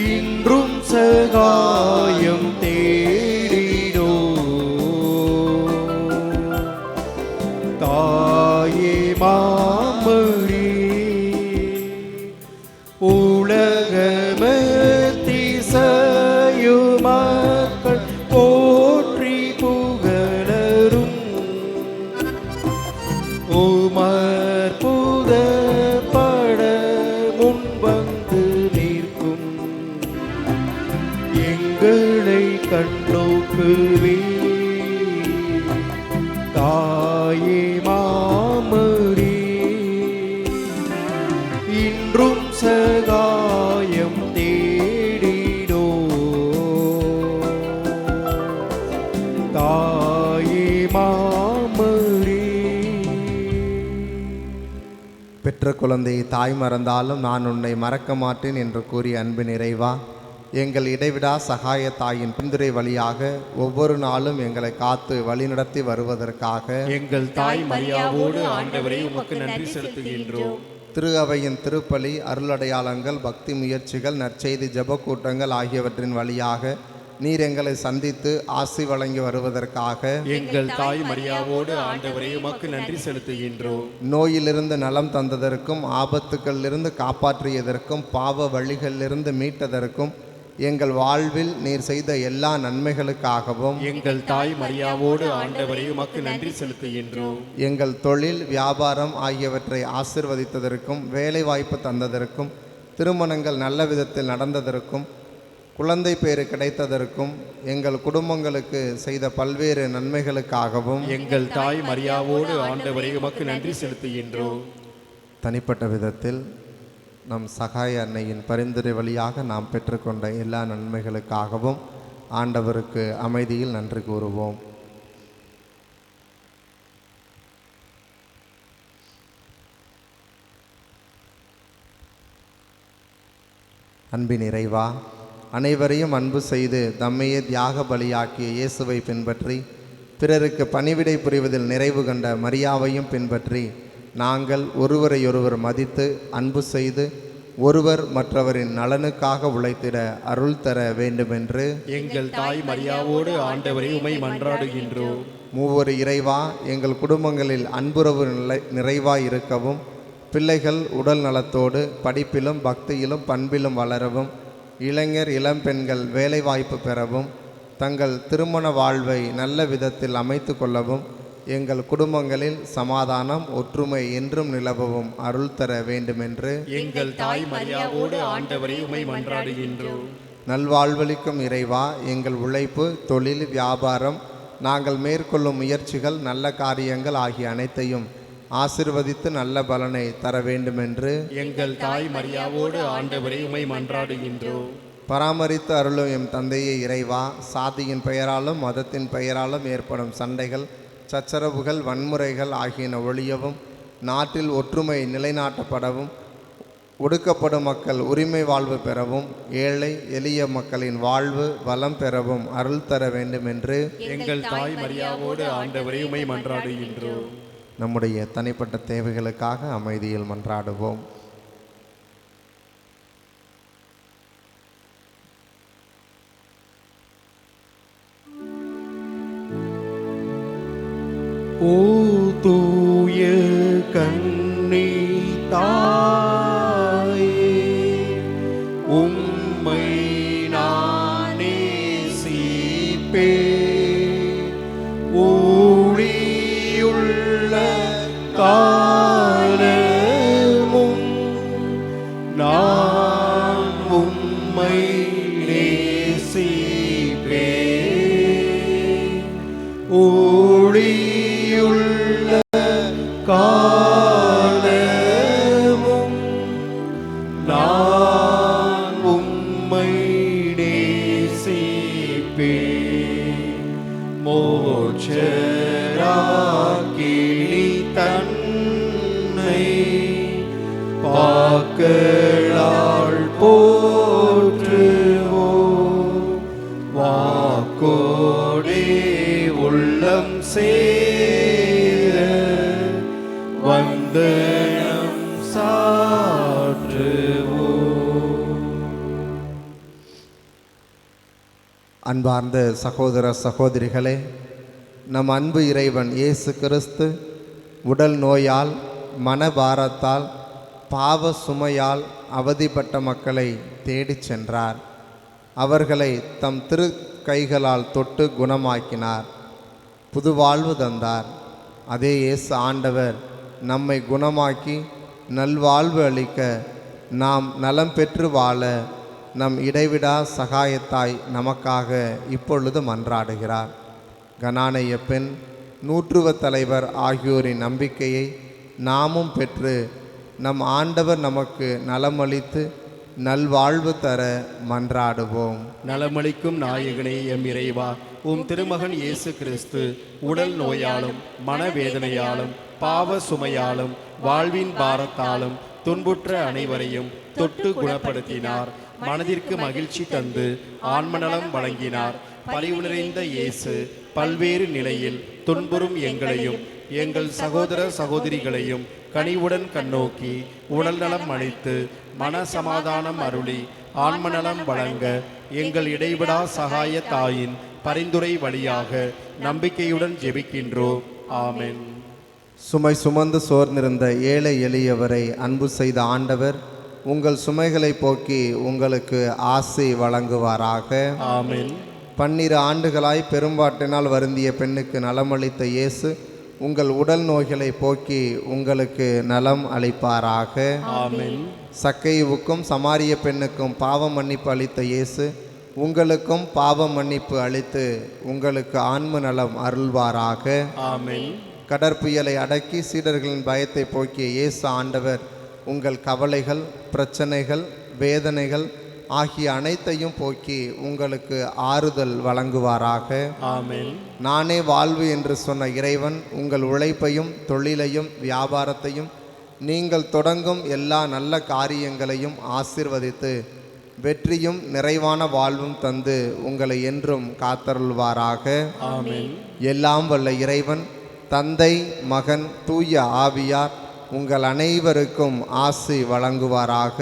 இன்றும் சகாயம் தேடினோ. தாயே மாமரி, உலகமதிசயு மக்கள் போற்றி புகழரும். உமர் புதப்பட முன்வந்து நிற்கும் எங்களை கண்ணோக்குவே. தாயே மாமரி, இன்றும் சகாயம் தேடினோ. தாயே மாமரி, பெற்ற குழந்தையை தாய் மறந்தாலும் நான் உன்னை மறக்க மாட்டேன் என்று கூறிய அன்பு நிறைவா, எங்கள் இடைவிடா சகாய தாயின் பிந்துரை வழியாக ஒவ்வொரு நாளும் எங்களை காத்து வழிநடத்தி வருவதற்காக எங்கள் தாய் மரியாவோடு ஆண்டவரை உமக்கு நன்றி செலுத்துகின்றோம். திரு அவையின் திருப்பலி, அருளடையாளங்கள், பக்தி முயற்சிகள், நற்செய்தி ஜெப கூட்டங்கள் ஆகியவற்றின் வழியாக நீர் எங்களை சந்தித்து ஆசி வழங்கி வருவதற்காக எங்கள் தாய் மரியாவோடு ஆண்டவரை உமக்கு நன்றி செலுத்துகின்றோம். நோயிலிருந்து நலம் தந்ததற்கும், ஆபத்துக்களிலிருந்து காப்பாற்றியதற்கும், பாவ வழிகளிலிருந்து மீட்டதற்கும், எங்கள் வாழ்வில் நீர் செய்த எல்லா நன்மைகளுக்காகவும் எங்கள் தாய் மரியாவோடு ஆண்டவரே உமக்கு நன்றி செலுத்துகின்றோம். எங்கள் தொழில் வியாபாரம் ஆகியவற்றை ஆசிர்வதித்ததற்கும் வேலை வாய்ப்பு தந்ததற்கும் திருமணங்கள் நல்ல விதத்தில் நடந்ததற்கும் குழந்தை பேறு கிடைத்ததற்கும் எங்கள் குடும்பங்களுக்கு செய்த பல்வேறு நன்மைகளுக்காகவும் எங்கள் தாய் மரியாவோடு ஆண்டவரே உமக்கு நன்றி செலுத்துகின்றோம். தனிப்பட்ட விதத்தில் நம் சகாய அன்னையின் பரிந்துரை வழியாக நாம் பெற்றுக்கொண்ட எல்லா நன்மைகளுக்காகவும் ஆண்டவருக்கு அமைதியில் நன்றி கூறுவோம். அன்பின் இறைவா, அனைவரையும் அன்பு செய்து தம்மையே தியாக பலியாக்கிய இயேசுவை பின்பற்றி பிறருக்கு பணிவிடை புரிவதில் நிறைவு கண்ட மரியாவையும் பின்பற்றி நாங்கள் ஒருவரையொருவர் மதித்து அன்பு செய்து ஒருவர் மற்றவரின் நலனுக்காக உழைத்திட அருள் தர வேண்டுமென்று எங்கள் தாய் மரியாவோடு ஆண்டவரை உமை மன்றாடுகின்றோம். மூவொரு இறைவா, எங்கள் குடும்பங்களில் அன்புறவு நிறைவாய் இருக்கவும் பிள்ளைகள் உடல் நலத்தோடு படிப்பிலும் பக்தியிலும் பண்பிலும் வளரவும் இளைஞர் இளம்பெண்கள் வேலைவாய்ப்பு பெறவும் தங்கள் திருமண வாழ்வை நல்ல விதத்தில் அமைத்து கொள்ளவும் எங்கள் குடும்பங்களில் சமாதானம் ஒற்றுமை என்றும் நிலவவும் அருள் தர வேண்டுமென்று எங்கள் தாய் மரியாவோடு ஆண்டவரை உமை மன்றாடுகின்றோம். நல்வாழ்வளிக்கும் இறைவா, எங்கள் உழைப்பு, தொழில், வியாபாரம், நாங்கள் மேற்கொள்ளும் முயற்சிகள், நல்ல காரியங்கள் ஆகிய அனைத்தையும் ஆசிர்வதித்து நல்ல பலனை தர வேண்டுமென்று எங்கள் தாய் மரியாவோடு ஆண்டவரை உமை மன்றாடுகின்றோம். பராமரித்து அருளும் எம் தந்தையே இறைவா, சாதியின் பெயராலும் மதத்தின் பெயராலும் ஏற்படும் சண்டைகள், சச்சரவுகள், வன்முறைகள் ஆகியன ஒழியவும் நாட்டில் ஒற்றுமை நிலைநாட்டப்படவும் ஒடுக்கப்படும் மக்கள் உரிமை வாழ்வு பெறவும் ஏழை எளிய மக்களின் வாழ்வு வளம் பெறவும் அருள் தர வேண்டுமென்று எங்கள் தாய் மரியாவோடு ஆண்டவரை உமை மன்றாடுகின்றோம். நம்முடைய தனிப்பட்ட தேவைகளுக்காக அமைதியில் மன்றாடுவோம். ஓ தூய கண்ணி தாயே, உம்மை நான் நேசிப்பேன். ஊழியுள்ள காலமும் நான் உம்மை நேசிப்பேன். ஊழியுள்ள காலமும் நான் உம்மை நேசிப்பேன். மோட்சராக்கினி தன்னை பாக்களால் போற்றுவோம். வாக்கோடே உள்ளம் சேர வந்தனம் சாற்றுவோம். அன்பார்ந்த சகோதர சகோதரிகளே, நம் அன்பு இறைவன் இயேசு கிறிஸ்து உடல் நோயால், மனபாரத்தால், பாவ சுமையால் அவதிப்பட்ட மக்களை தேடிச் சென்றார். அவர்களை தம் திரு கைகளால் தொட்டு குணமாக்கினார், புதுவாழ்வு தந்தார். அதே இயேசு ஆண்டவர் நம்மை குணமாக்கி நல்வாழ்வு அளிக்க, நாம் நலம் பெற்று வாழ நம் இடைவிடா சகாயத்தாய் நமக்காக இப்பொழுது மன்றாடுகிறார். கனானைய பெண், நூற்றுவ தலைவர் ஆகியோரின் நம்பிக்கையை நாமும் பெற்று நம் ஆண்டவர் நமக்கு நலமளித்து நல்வாழ்வு தர மன்றாடுவோம். நலமளிக்கும் நாயகனே எம் இறைவா, உம் திருமகன் இயேசு கிறிஸ்து உடல் நோயாலும் மனவேதனையாலும் பாவ சுமையாலும் வாழ்வின் பாரத்தாலும் துன்புற்ற அனைவரையும் தொட்டு குணப்படுத்தினார். மனதிற்கு மகிழ்ச்சி தந்து ஆன்மநலம் வழங்கினார். பரிவு நிறைந்த இயேசு பல்வேறு நிலையில் துன்புறும் எங்களையும் எங்கள் சகோதர சகோதரிகளையும் கனிவுடன் கண்ணோக்கி உடல் நலம் அளித்து மன சமாதானம் அருளி ஆன்மநலம் வழங்க எங்கள் இடைவிடா சகாய தாயின் பரிந்துரை வழியாக நம்பிக்கையுடன் ஜெபிக்கின்றோம். ஆமென். சுமை சுமந்து சோர்ந்திருந்த ஏழை எளியவரை அன்பு செய்த ஆண்டவர் உங்கள் சுமைகளை போக்கி உங்களுக்கு ஆசி வழங்குவாராக. ஆமென். 12 ஆண்டுகளாய் பெரும்பாட்டினால் வருந்திய பெண்ணுக்கு நலமளித்த இயேசு உங்கள் உடல் நோய்களை போக்கி உங்களுக்கு நலம் அளிப்பாராக. ஆமென். சக்கையுவுக்கும் சமாரிய பெண்ணுக்கும் பாவ மன்னிப்பு அளித்த இயேசு உங்களுக்கும் பாவ மன்னிப்பு அளித்து உங்களுக்கு ஆன்ம நலம் அருள்வாராக. ஆமென். கடற்புயலை அடக்கி சீடர்களின் பயத்தை போக்கிய இயேசு ஆண்டவர் உங்கள் கவலைகள், பிரச்சனைகள், வேதனைகள் ஆகிய அனைத்தையும் போக்கி உங்களுக்கு ஆறுதல் வழங்குவாராக. ஆமென். நானே வாழ்வு என்று சொன்ன இறைவன் உங்கள் உழைப்பையும் தொழிலையும் வியாபாரத்தையும் நீங்கள் தொடங்கும் எல்லா நல்ல காரியங்களையும் ஆசீர்வதித்து வெற்றியும் நிறைவான வாழ்வும் தந்து உங்களை என்றும் காத்தருள்வாராக. ஆமென். எல்லாம் வல்ல இறைவன் தந்தை, மகன், தூய ஆவியார் உங்கள் அனைவருக்கும் ஆசி வழங்குவாராக.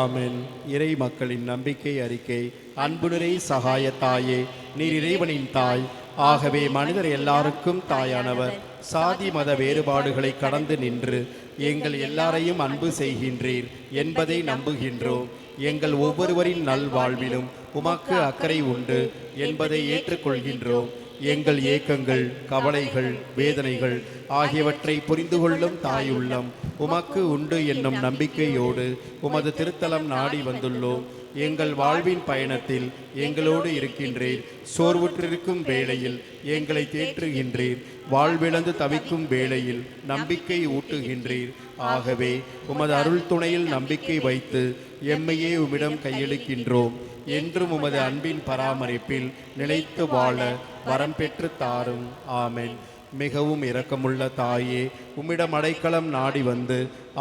ஆமென். இறை மக்களின் நம்பிக்கை அறிக்கை. அன்பு நிறை சகாய தாயே, நீர் இறைவனின் தாய். ஆகவே மனிதர் எல்லாருக்கும் தாயானவர். சாதி மத வேறுபாடுகளை கடந்து நின்று எங்கள் எல்லாரையும் அன்பு செய்கின்றீர் என்பதை நம்புகின்றோம். எங்கள் ஒவ்வொருவரின் நல்வாழ்விலும் உமக்கு அக்கறை உண்டு என்பதை ஏற்றுக்கொள்கின்றோம். எங்கள் ஏக்கங்கள், கவலைகள், வேதனைகள் ஆகியவற்றை புரிந்து கொள்ளும் தாயுள்ளம் உமக்கு உண்டு என்னும் நம்பிக்கையோடு உமது திருத்தலம் நாடி வந்துள்ளோம். எங்கள் வாழ்வின் பயணத்தில் எங்களோடு இருக்கின்றீர். சோர்வுற்றிருக்கும் வேளையில் எங்களை தேற்றுகின்றீர். வாழ்விழந்து தவிக்கும் வேளையில் நம்பிக்கை ஊட்டுகின்றீர். ஆகவே உமது அருள் துணையில் நம்பிக்கை வைத்து எம்மையே உம்மிடம் கையளிக்கின்றோம். என்றும் உமது அன்பின் பராமரிப்பில் நிலைத்து வாழ வரம் பெற்று தாரும். ஆமென். மிகவும் இரக்கமுள்ள தாயே, உம்மிடம் அடைக்கலம் நாடி வந்து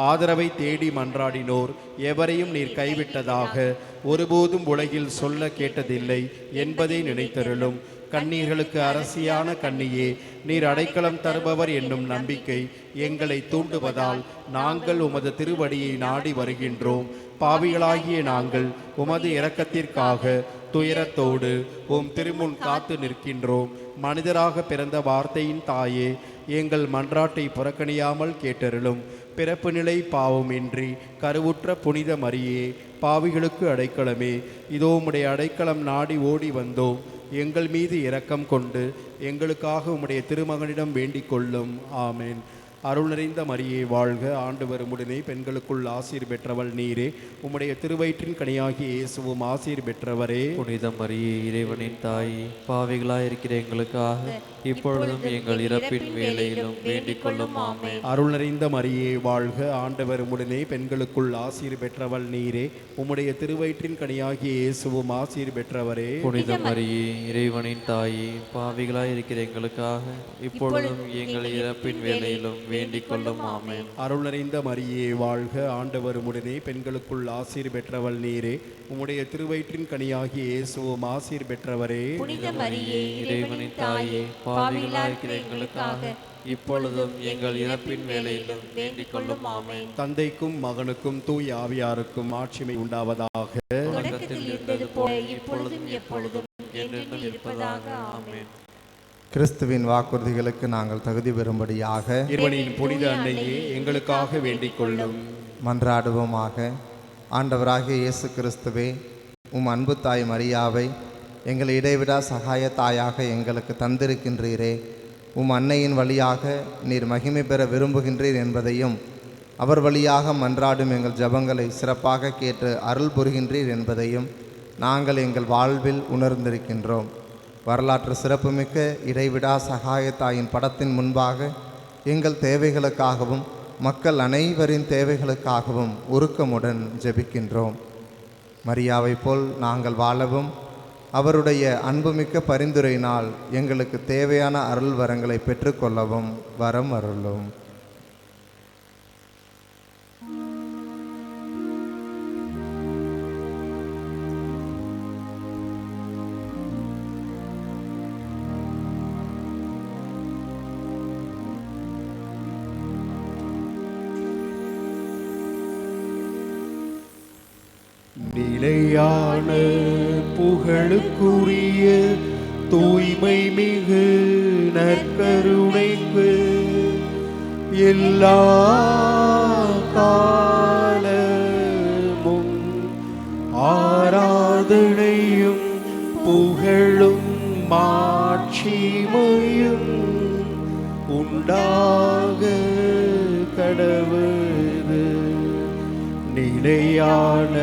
ஆதரவை தேடி மன்றாடினோர் எவரையும் நீர் கைவிட்டதாக ஒருபோதும் உலகில் சொல்ல கேட்டதில்லை என்பதை நினைத்தருளும். கண்ணீர்களுக்கு அரசியான கன்னியே, நீர் அடைக்கலம் தருபவர் என்னும் நம்பிக்கை எங்களை தூண்டுவதால் நாங்கள் உமது திருவடியை நாடி வருகின்றோம். பாவிகளாகிய நாங்கள் உமது இரக்கத்திற்காக துயரத்தோடு உம் திருமுன் காத்து நிற்கின்றோம். மனிதராக பிறந்த வார்த்தையின் தாயே, எங்கள் மன்றாட்டை புறக்கணியாமல் கேட்டருளும். பிறப்பு நிலை பாவமின்றி கருவுற்ற புனித மரியே, பாவிகளுக்கு அடைக்கலமே, இதோ உம்முடைய அடைக்கலம் நாடி ஓடி வந்தோம். எங்கள் மீது இரக்கம் கொண்டு எங்களுக்காக உம்முடைய திருமகனிடம் வேண்டிக் கொள்ளும். ஆமேன். அருள் நிறைந்த மரியே வாழ்க, ஆண்டவர் உம்முடனே பெண்களுக்குள் ஆசீர் பெற்றவள் நீரே. உம்முடைய திருவயிற்றின் கனியாகிய இயேசுவும் ஆசீர் பெற்றவரே. புனித மரியே, இறைவனின் தாய், பாவிகளாயிருக்கிற எங்களுக்காக இப்பொழுதும் எங்கள் இறப்பின் வேளையிலும் வேண்டிக் கொள்ளும். ஆமென். அருள் நிறைந்த மரியே வாழ்க, ஆண்டவர் உம்முடனே பெண்களுக்குள் ஆசீர் பெற்றவள் நீரே. உம்முடைய திருவயிற்றின் கனியாகிய இயேசுவும் ஆசீர் பெற்றவரே. புனித மரியே, இறைவனின் தாயே, பாவிகளாயிருக்கிற எங்களுக்காக இப்பொழுதும் எங்கள் இறப்பின் வேளையிலும் வேண்டிக் கொள்ளும். ஆமென். அருள் நிறைந்த மரியே வாழ்க, ஆண்டவர் உம்முடனே பெண்களுக்குள் ஆசீர் பெற்றவள் நீரே. உம்முடைய திருவயிற்றின் கனியாகிய இயேசுவும் ஆசீர் பெற்றவரே. புனித மரியே, இறைவனின் தாயே, பாவிகளாயிருக்கிற எங்களுக்காக இப்பொழுதும் எங்கள் இறப்பின் வேளையிலும் வேண்டிக் கொள்ளும். ஆமென். தந்தைக்கும் மகனுக்கும் தூய ஆவியாருக்கும் ஆட்சிமை உண்டாவதாக. தொடக்கத்தில் இருந்தது போல இப்பொழுதும் எப்பொழுதும் என்றென்றும் இருப்பதாக. ஆமென். கிறிஸ்துவின் வாக்குறுதிகளுக்கு நாங்கள் தகுதி பெறும்படியாக இறைவனின் புனித அன்னையே, எங்களுக்காக வேண்டிக் கொள்ளும். மன்றாடுவோமாக. ஆண்டவராகிய இயேசு கிறிஸ்துவே, உம் அன்பு தாய் மரியாவை எங்களை இடைவிடா சகாய தாயாக எங்களுக்கு தந்திருக்கின்றீரே. உம் அன்னையின் வழியாக நீர் மகிமை பெற விரும்புகின்றீர் என்பதையும், அவர் வழியாக மன்றாடும் எங்கள் ஜெபங்களை சிறப்பாக கேட்டு அருள் புரிகின்றீர் என்பதையும் நாங்கள் எங்கள் வாழ்வில் உணர்ந்திருக்கின்றோம். வரலாற்று சிறப்புமிக்க இடைவிடா சகாய தாயின் படத்தின் முன்பாக எங்கள் தேவைகளுக்காகவும் மக்கள் அனைவரின் தேவைகளுக்காகவும் உருக்கமுடன் ஜெபிக்கின்றோம். மரியாவை போல் நாங்கள் வாழவும் அவருடைய அன்புமிக்க பரிந்துரையினால் எங்களுக்கு தேவையான அருள் வரங்களை பெற்றுக்கொள்ளவும் வரம் அருளும். நிலையான புகழுக்குரிய தூய்மை மிகு நற்கருணைக்கு எல்லா காலமும் உண்டாக கடவுது. நிலையான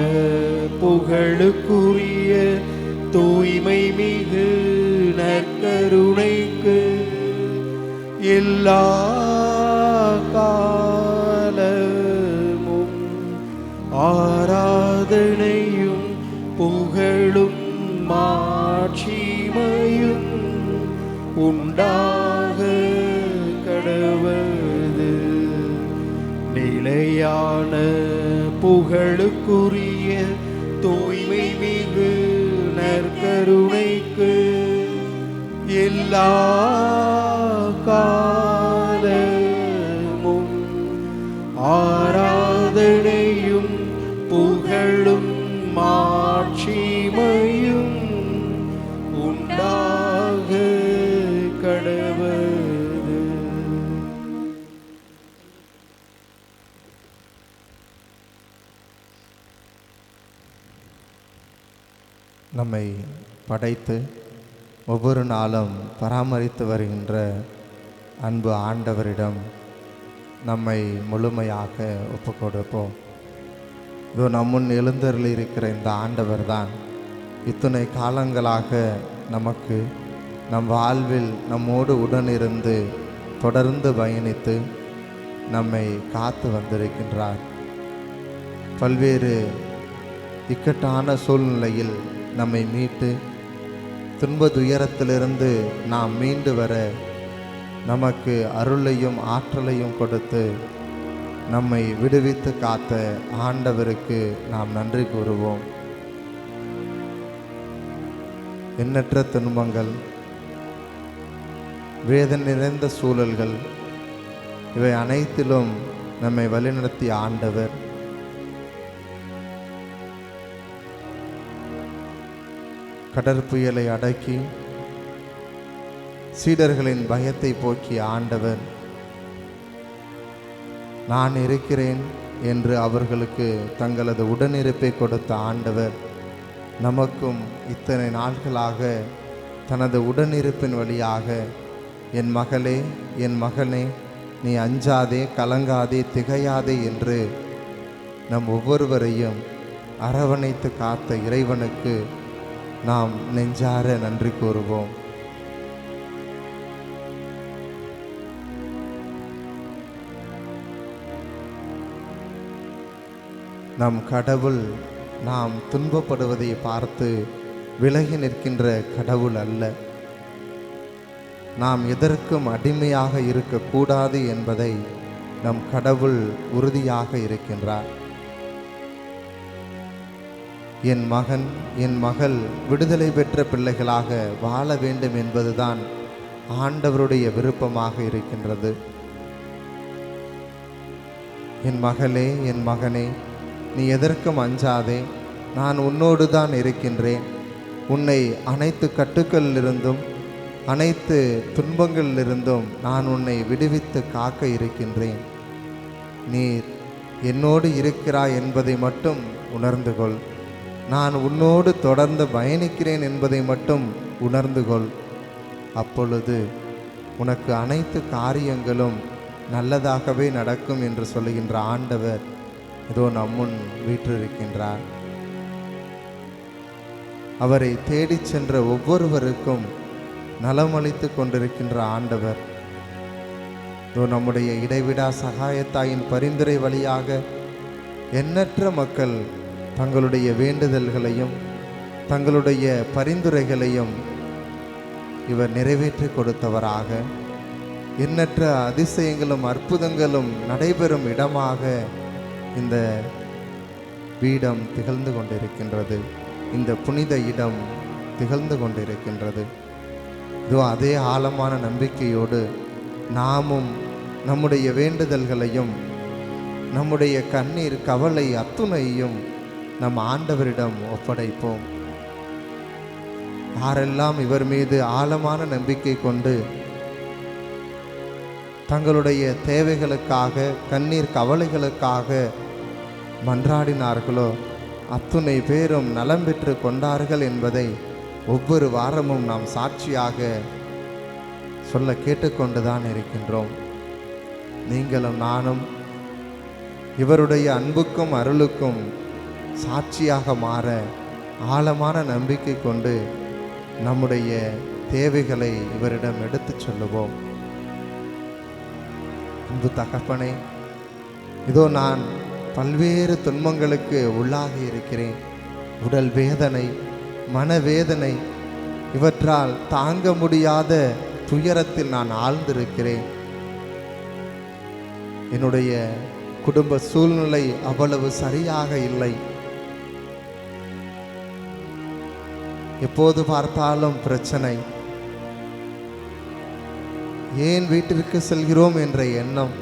புகழுக்குரிய தூய்மை மிகு நற்கருணைக்கு எல்லா காலமும் ஆராதனையும் புகழும் மாட்சிமையும் உண்டாக கடவுது. நிலையான புகழுக்குரிய தூய்மை மிகு நற்கருணைக்கு எல்லா காலமும் ஆராதனையும் புகழும் மாட்சிமையும் உண்டாக கடவுது. நம்மை படைத்து ஒவ்வொரு நாளும் பராமரித்து வருகின்ற அன்பு ஆண்டவரிடம் நம்மை முழுமையாக ஒப்பு கொடுப்போம். இதோ நம்முன் எழுந்தருளி இருக்கிற இந்த ஆண்டவர் தான் இத்தனை காலங்களாக நமக்கு நம் வாழ்வில் நம்மோடு உடனிருந்து தொடர்ந்து பயணித்து நம்மை காத்து வந்திருக்கின்றார். பல்வேறு இக்கட்டான சூழ்நிலையில் நம்மை மீட்டு துன்ப துயரத்திலிருந்து நாம் மீண்டு வர நமக்கு அருளையும் ஆற்றலையும் கொடுத்து நம்மை விடுவித்து காத்த ஆண்டவருக்கு நாம் நன்றி கூறுவோம். எண்ணற்ற துன்பங்கள், வேதனை நிறைந்த சூழல்கள், இவை அனைத்திலும் நம்மை வழிநடத்திய ஆண்டவர் கடற்புயலை அடக்கி சீடர்களின் பயத்தை போக்கிய ஆண்டவர் நான் இருக்கிறேன் என்று அவர்களுக்கு தங்களது உடனிருப்பை கொடுத்த ஆண்டவர் நமக்கும் இத்தனை நாட்களாக தனது உடனிருப்பின் வழியாக என் மகளே, என் மகனே, நீ அஞ்சாதே, கலங்காதே, திகையாதே என்று நம் ஒவ்வொருவரையும் அரவணைத்து காத்த இறைவனுக்கு நாம் நெஞ்சார நன்றி கூறுவோம். நம் கடவுள் நாம் துன்பப்படுவதை பார்த்து விலகி நிற்கின்ற கடவுள் அல்ல. நாம் எதற்கும் அடிமையாக இருக்கக்கூடாது என்பதை நம் கடவுள் உறுதியாக இருக்கின்றார். என் மகன், என் மகள் விடுதலை பெற்ற பிள்ளைகளாக வாழ வேண்டும் என்பதுதான் ஆண்டவருடைய விருப்பமாக இருக்கின்றது. என் மகளே, என் மகனே, நீ எதற்கும் அஞ்சாதே, நான் உன்னோடு தான் இருக்கின்றேன். உன்னை அனைத்து கட்டுக்களிலிருந்தும் அனைத்து துன்பங்களிலிருந்தும் நான் உன்னை விடுவித்து காக்க இருக்கின்றேன். நீர் என்னோடு இருக்கிறாய் என்பதை மட்டும் உணர்ந்து கொள். நான் உன்னோடு தொடர்ந்து பயணிக்கிறேன் என்பதை மட்டும் உணர்ந்து கொள். அப்பொழுது உனக்கு அனைத்து காரியங்களும் நல்லதாகவே நடக்கும் என்று சொல்லுகின்ற ஆண்டவர் இதோ நம்முன் வீற்றிருக்கின்றார். அவரை தேடிச் சென்ற ஒவ்வொருவருக்கும் நலமளித்து கொண்டிருக்கின்ற ஆண்டவர் இதோ நம்முடைய இடைவிடா சகாயத்தாயின் பரிந்துரை வழியாக எண்ணற்ற மக்கள் தங்களுடைய வேண்டுதல்களையும் தங்களுடைய பரிந்துரைகளையும் இவர் நிறைவேற்றி கொடுத்தவராக, எண்ணற்ற அதிசயங்களும் அற்புதங்களும் நடைபெறும் இடமாக இந்த பீடம் திகழ்ந்து கொண்டிருக்கின்றது. இந்த புனித இடம் திகழ்ந்து கொண்டிருக்கின்றது. இதோ அதே ஆழமான நம்பிக்கையோடு நாமும் நம்முடைய வேண்டுதல்களையும் நம்முடைய கண்ணீர் கவலை அத்துணையும் நம் ஆண்டவரிடம் ஒப்படைப்போம். யாரெல்லாம் இவர் மீது ஆழமான நம்பிக்கை கொண்டு தங்களுடைய தேவைகளுக்காக கண்ணீர் கவலைகளுக்காக மன்றாடினார்களோ அத்துணை பேரும் நலம் பெற்று கொண்டார்கள் என்பதை ஒவ்வொரு வாரமும் நாம் சாட்சியாக சொல்ல கேட்டுக்கொண்டுதான் இருக்கின்றோம். நீங்களும் நானும் இவருடைய அன்புக்கும் அருளுக்கும் சாட்சியாக மாற ஆழமான நம்பிக்கை கொண்டு நம்முடைய தேவைகளை இவரிடம் எடுத்துச் சொல்லுவோம். அன்பு தகப்பனே, இதோ நான் பல்வேறு துன்பங்களுக்கு உள்ளாகி இருக்கிறேன். உடல் வேதனை, மனவேதனை, இவற்றால் தாங்க முடியாத துயரத்தில் நான் ஆழ்ந்திருக்கிறேன். என்னுடைய குடும்ப சூழ்நிலை அவ்வளவு சரியாக இல்லை. எப்போது பார்த்தாலும் பிரச்சனை. ஏன் வீட்டிற்கு செல்கிறோம் என்ற எண்ணம்.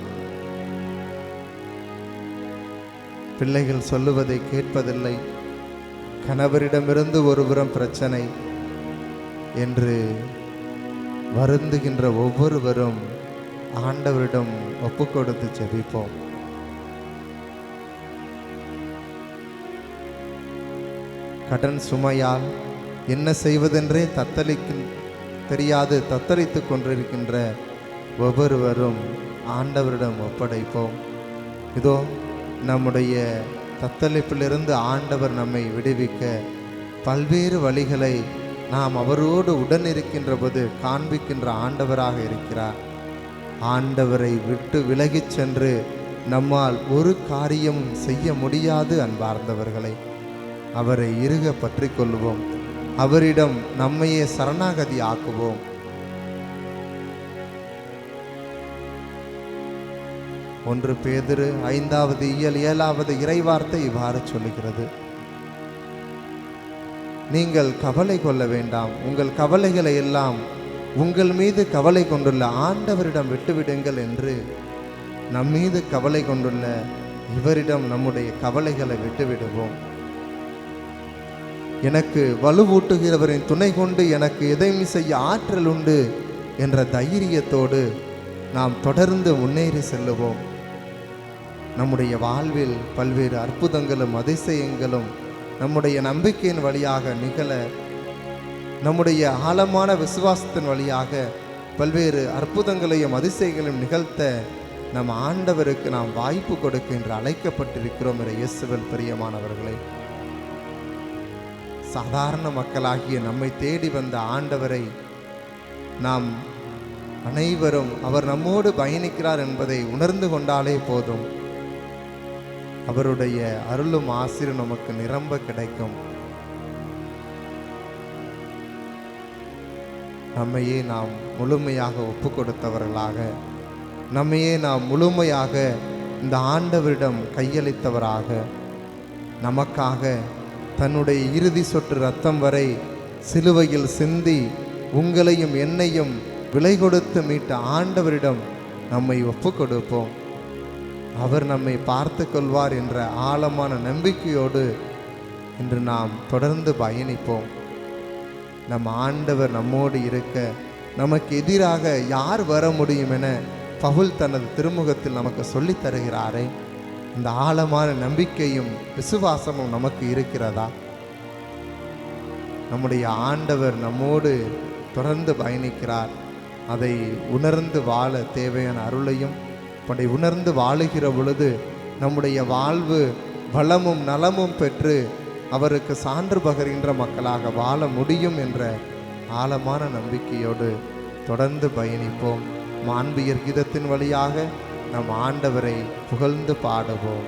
பிள்ளைகள் சொல்லுவதை கேட்பதில்லை. கணவரிடமிருந்து ஒருபுறம் பிரச்சனை என்று வருந்துகின்ற ஒவ்வொருவரும் ஆண்டவரிடம் ஒப்புக்கொடுத்து ஜெபிப்போம். கடன் சுமையால் என்ன செய்வதென்றே தெரியாது தத்தளித்து கொண்டிருக்கின்ற ஒவ்வொருவரும் ஆண்டவரிடம் ஒப்படைப்போம். இதோ நம்முடைய தத்தளிப்பிலிருந்து ஆண்டவர் நம்மை விடுவிக்க பல்வேறு வழிகளை நாம் அவரோடு உடன் இருக்கின்ற போது காண்பிக்கின்ற ஆண்டவராக இருக்கிறார். ஆண்டவரை விட்டு விலகிச் சென்று நம்மால் ஒரு காரியமும் செய்ய முடியாது. அன்பார்ந்தவர்களை, அவரை இறுக பற்றி கொள்வோம். அவரிடம் நம்மையே சரணாகதி ஆக்குவோம். 1 பேதுரு 5வது இயல் 7வது இறைவார்த்தை இவ்வாறு சொல்லுகிறது: நீங்கள் கவலை கொள்ள வேண்டாம், உங்கள் கவலைகளை எல்லாம் உங்கள் மீது கவலை கொண்டுள்ள ஆண்டவரிடம் விட்டுவிடுங்கள் என்று நம்மீது கவலை கொண்டுள்ள இவரிடம் நம்முடைய கவலைகளை விட்டுவிடுவோம். எனக்கு வலுவூட்டுகிறவரின் துணை கொண்டு எனக்கு எதையும் செய்ய ஆற்றல் உண்டு என்ற தைரியத்தோடு நாம் தொடர்ந்து முன்னேறி செல்லுவோம். நம்முடைய வாழ்வில் பல்வேறு அற்புதங்களும் அதிசயங்களும் நம்முடைய நம்பிக்கையின் வழியாக நிகழ, நம்முடைய ஆழமான விசுவாசத்தின் வழியாக பல்வேறு அற்புதங்களையும் அதிசயங்களையும் நிகழ்த்த நம் ஆண்டவருக்கு நாம் வாய்ப்பு கொடுக்கின்ற அழைக்கப்பட்டிருக்கிறோம். இயேசுவில் பிரியமானவர்களே, சாதாரண மக்களாகிய நம்மை தேடி வந்த ஆண்டவரை நாம் அனைவரும் அவர் நம்மோடு பயணிக்கிறார் என்பதை உணர்ந்து கொண்டாலே போதும். அவருடைய அருளும் ஆசீரும் நமக்கு நிரம்ப கிடைக்கும். நம்மையே நாம் முழுமையாக ஒப்பு கொடுத்தவர்களாக, நம்மையே நாம் முழுமையாக இந்த ஆண்டவரிடம் கையளித்தவராக, நமக்காக தன்னுடைய இறுதி சொட்டு இரத்தம் வரை சிலுவையில் சிந்தி உங்களையும் என்னையும் விலை கொடுத்து மீட்ட ஆண்டவரிடம் நம்மை ஒப்பு கொடுப்போம். அவர் நம்மை பார்த்து கொள்வார் என்ற ஆழமான நம்பிக்கையோடு இன்று நாம் தொடர்ந்து பயணிப்போம். நம் ஆண்டவர் நம்மோடு இருக்க நமக்கு எதிராக யார் வர முடியும் என பவுல் தனது திருமுகத்தில் நமக்கு சொல்லித் தருகிறாரே, இந்த ஆழமான நம்பிக்கையும் விசுவாசமும் நமக்கு இருக்கிறதா? நம்முடைய ஆண்டவர் நம்மோடு தொடர்ந்து பயணிக்கிறார். அதை உணர்ந்து வாழ தேவையான அருளையும் அப்படி உணர்ந்து வாழுகிற பொழுது நம்முடைய வாழ்வு வளமும் நலமும் பெற்று அவருக்கு சான்று பகர்கின்ற மக்களாக வாழ முடியும் என்ற ஆழமான நம்பிக்கையோடு தொடர்ந்து பயணிப்போம். மாண்பியர் கீதத்தின் வழியாக நம் ஆண்டவரை புகழ்ந்து பாடுவோம்.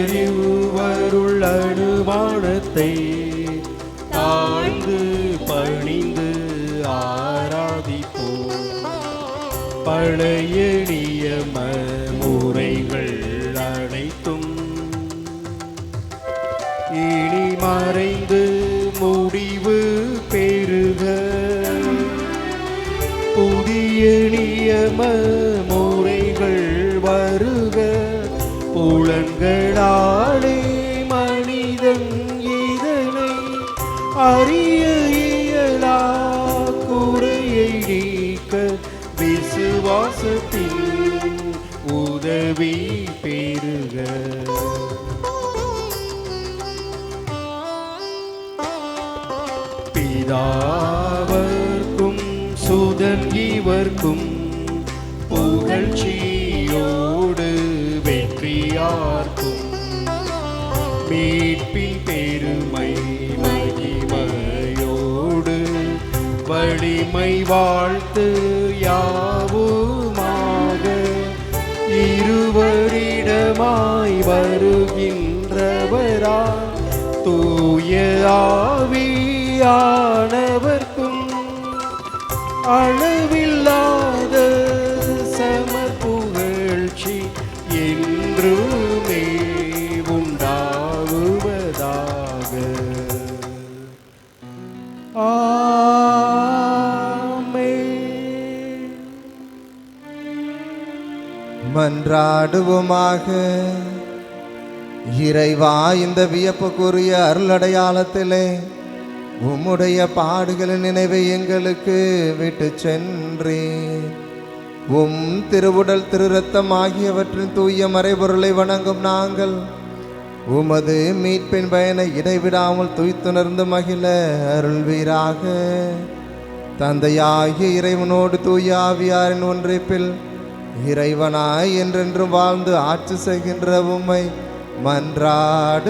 மாண்புயரிவருள் அனுமானத்தை தாழ்ந்து பணிந்து ஆராதிப்போம். பழைய நியம முறைகள் அனைத்தும் இனி மறைந்து முடிவு பெறுக. புதிய நியம முறைகள் வருக. புலன்களாலே மனிதன் இதனை அறிய இயலா குறையை நீக்க விசுவாசத்தின் உதவி பெறுக. பிதாவர்க்கும் சுதன் இவர்க்கும் புகழ்ச்சியோடு வெற்றியார்க்கும் மீட்பின் பெருமை மகிமையோடு வலிமை வாழ்த்து யாவுமாக இருவரிடமாய் வருகின்றவரா தூய ஆவியானவர்க்கும் அளவில்லாத சமபுகழ்ச்சி என்றுமே உண்டாகுவதாக. ஆமென். மன்றாடுவோமாக. இறைவா, இந்த வியப்புக்குரிய அருளடையாளத்திலே உம்முடைய பாடுகளின் நினைவை எங்களுக்கு விட்டு சென்றே உம் திருவுடல் திரு ரத்தம் ஆகியவற்றின் தூய மறைபொருளை வணங்கும் நாங்கள் உமது மீட்பின் பயனை இடைவிடாமல் துய்த்துணர்ந்து மகிழ அருள்வீராக. தந்தையாகிய இறைவனோடு தூய ஆவியாரின் ஒன்றிப்பில் இறைவனாய் என்றென்றும் வாழ்ந்து ஆட்சி செய்கின்ற உம்மை மன்றாடுகின்றோம்.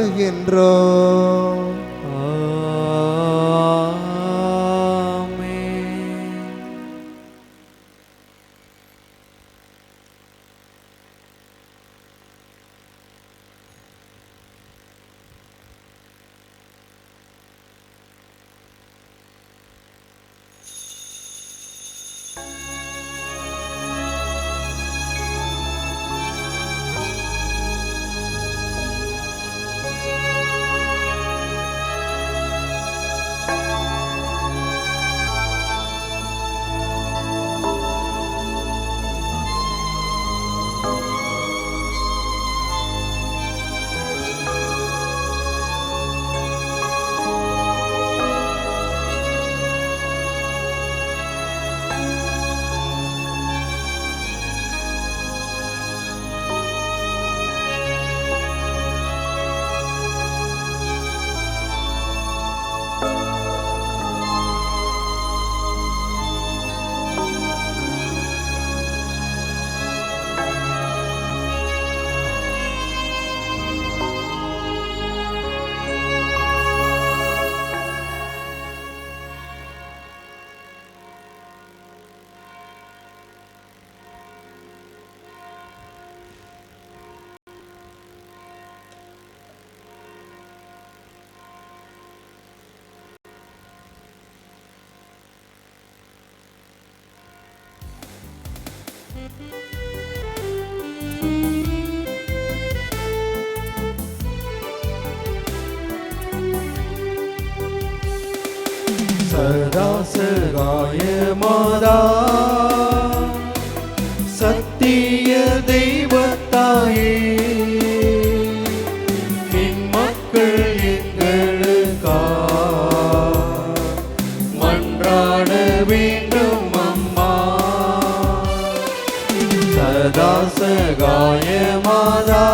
சதாசகாய மாதா சத்திய தெய்வத்தாயே என் மக்கள் எங்களுக்கா மன்றாட வேண்டும் அம்மா. சதாசகாய மாதா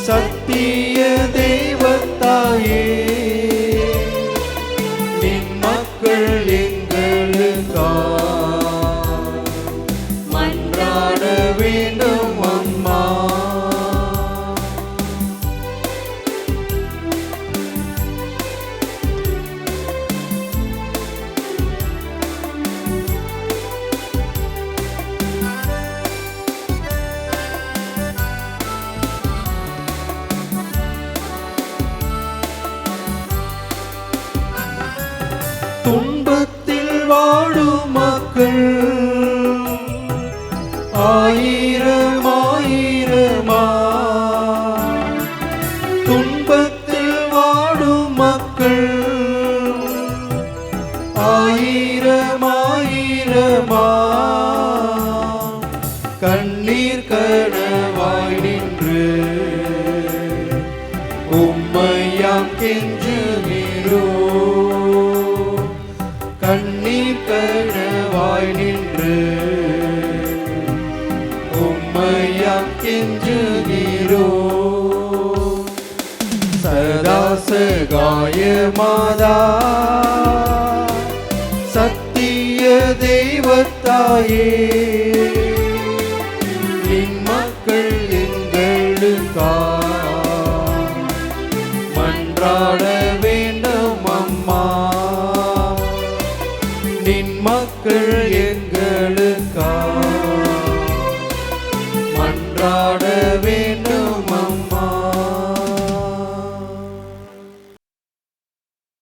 சத்திய தெய்வத்தாயே மன்றாட வேண்டும் அம்மா. துன்பத்தில் வாழும் மக்கள் ஆயிரம் ஆயிரமா, துன்பத்தில் வாழும் மக்கள் ஆயிரம் ஆயிரமா, கண்ணீர் கனவாய் நின்ற கெஞ்சுகிறோ கண்ணீர் கனவாய் நின்று உம்மையாம் கெஞ்சுகிறோ சதாசகாய மாதா சத்திய தெய்வத்தாயே நின் மக்கள் எங்களுக்காக